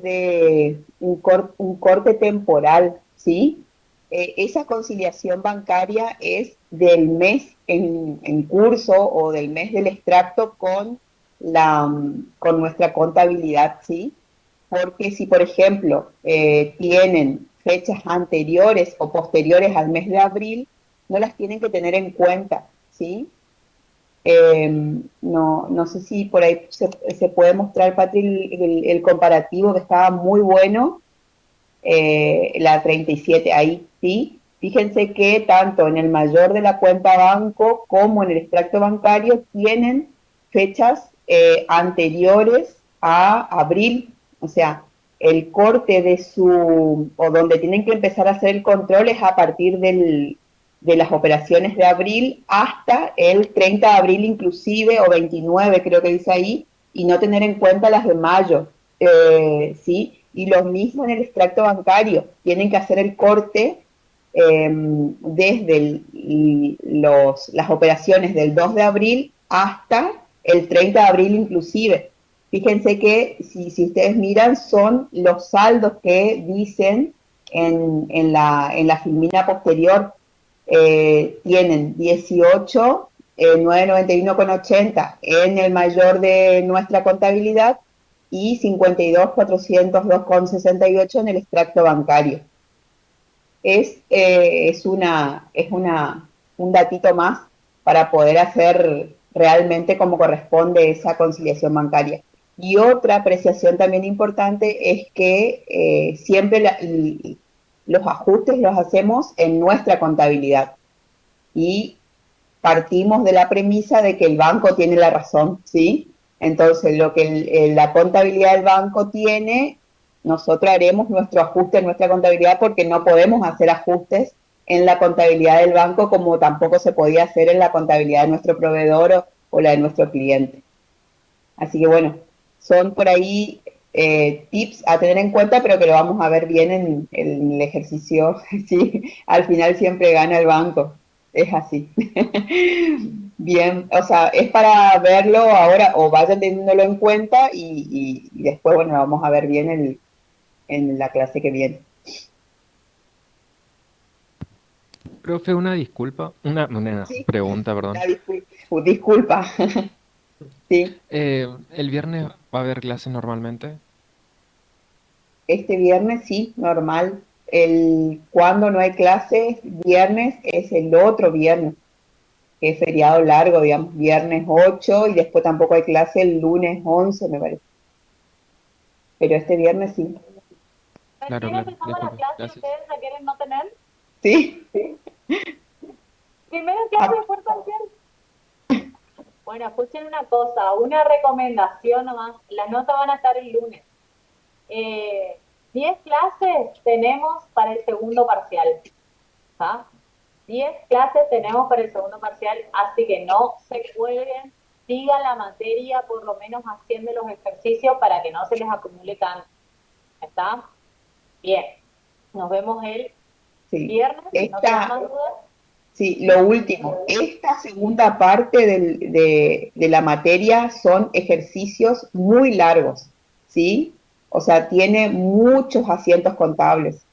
temporal, ¿sí? Esa conciliación bancaria es del mes en curso o del mes del extracto con nuestra contabilidad, ¿sí? Porque si, por ejemplo, tienen fechas anteriores o posteriores al mes de abril, no las tienen que tener en cuenta, ¿sí? No sé si por ahí se puede mostrar, Patri, el comparativo que estaba muy bueno, la 37, ahí sí. Fíjense que tanto en el mayor de la cuenta banco como en el extracto bancario tienen fechas anteriores a abril, o sea, el corte o donde tienen que empezar a hacer el control es a partir de las operaciones de abril hasta el 30 de abril inclusive, o 29 creo que dice ahí, y no tener en cuenta las de mayo, ¿sí? Y lo mismo en el extracto bancario, tienen que hacer el corte desde las operaciones del 2 de abril hasta el 30 de abril inclusive. Fíjense que si ustedes miran, son los saldos que dicen en la filmina posterior. Tienen 18, 991,80 en el mayor de nuestra contabilidad y 52, 402,68 en el extracto bancario. Es un datito más para poder hacer realmente como corresponde esa conciliación bancaria. Y otra apreciación también importante es que siempre los ajustes los hacemos en nuestra contabilidad y partimos de la premisa de que el banco tiene la razón, ¿sí? Entonces, lo que la contabilidad del banco tiene, nosotros haremos nuestro ajuste en nuestra contabilidad porque no podemos hacer ajustes en la contabilidad del banco como tampoco se podía hacer en la contabilidad de nuestro proveedor o la de nuestro cliente. Así que bueno, son por ahí tips a tener en cuenta, pero que lo vamos a ver bien en el ejercicio, ¿sí? Al final siempre gana el banco, es así. Bien, o sea, es para verlo ahora o vayan teniéndolo en cuenta y después, bueno, lo vamos a ver bien en la clase que viene. Profe, una disculpa, una Sí. pregunta, perdón. Disculpa. Sí. ¿El viernes va a haber clase normalmente? Este viernes sí, normal. Cuando no hay clases, viernes es el otro viernes, que es feriado largo, digamos, viernes 8 y después tampoco hay clase el lunes 11, me parece. Pero este viernes sí. Claro, ¿Quién claro, empezamos la disculpe, clase? gracias. ¿Ustedes la quieren no tener? Sí. Primera clase de fuerza parcial. Bueno, escuchen una cosa, una recomendación nomás. Las notas van a estar el lunes. 10 clases tenemos para el segundo parcial. ¿Ah? 10 clases tenemos para el segundo parcial, así que no se cuelguen, sigan la materia por lo menos haciendo los ejercicios para que no se les acumule tanto. ¿Está? Bien. Nos vemos el viernes. ¿No quedan más dudas? Sí, lo último, esta segunda parte de la materia son ejercicios muy largos, ¿sí? O sea, tiene muchos asientos contables.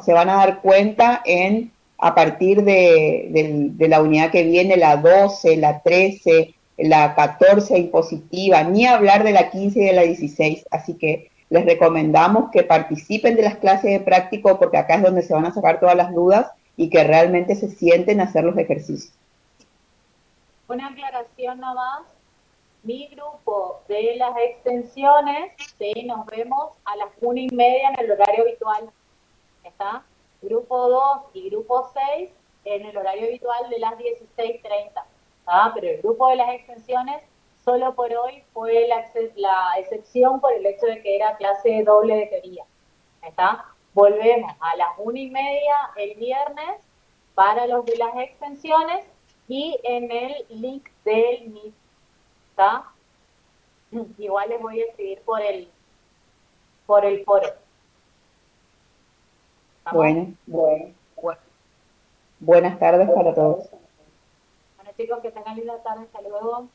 Se van a dar cuenta en a partir de la unidad que viene, la 12, la 13, la 14 impositiva, ni hablar de la 15 y de la 16. Así que les recomendamos que participen de las clases de práctico, porque acá es donde se van a sacar todas las dudas y que realmente se sienten a hacer los ejercicios. Una aclaración nomás. Mi grupo de las extensiones, ¿sí? Nos vemos a las 1:30 en el horario habitual. ¿Está? Grupo 2 y grupo 6 en el horario habitual de las 16:30. ¿Está? Pero el grupo de las extensiones solo por hoy fue la excepción por el hecho de que era clase doble de teoría. ¿Está? Volvemos a las 1:30 el viernes para los de las extensiones y en el link del Meet. ¿Está? Igual les voy a escribir por el foro. Bueno, buenas tardes para todos. Bueno chicos, que tengan linda tarde, hasta luego.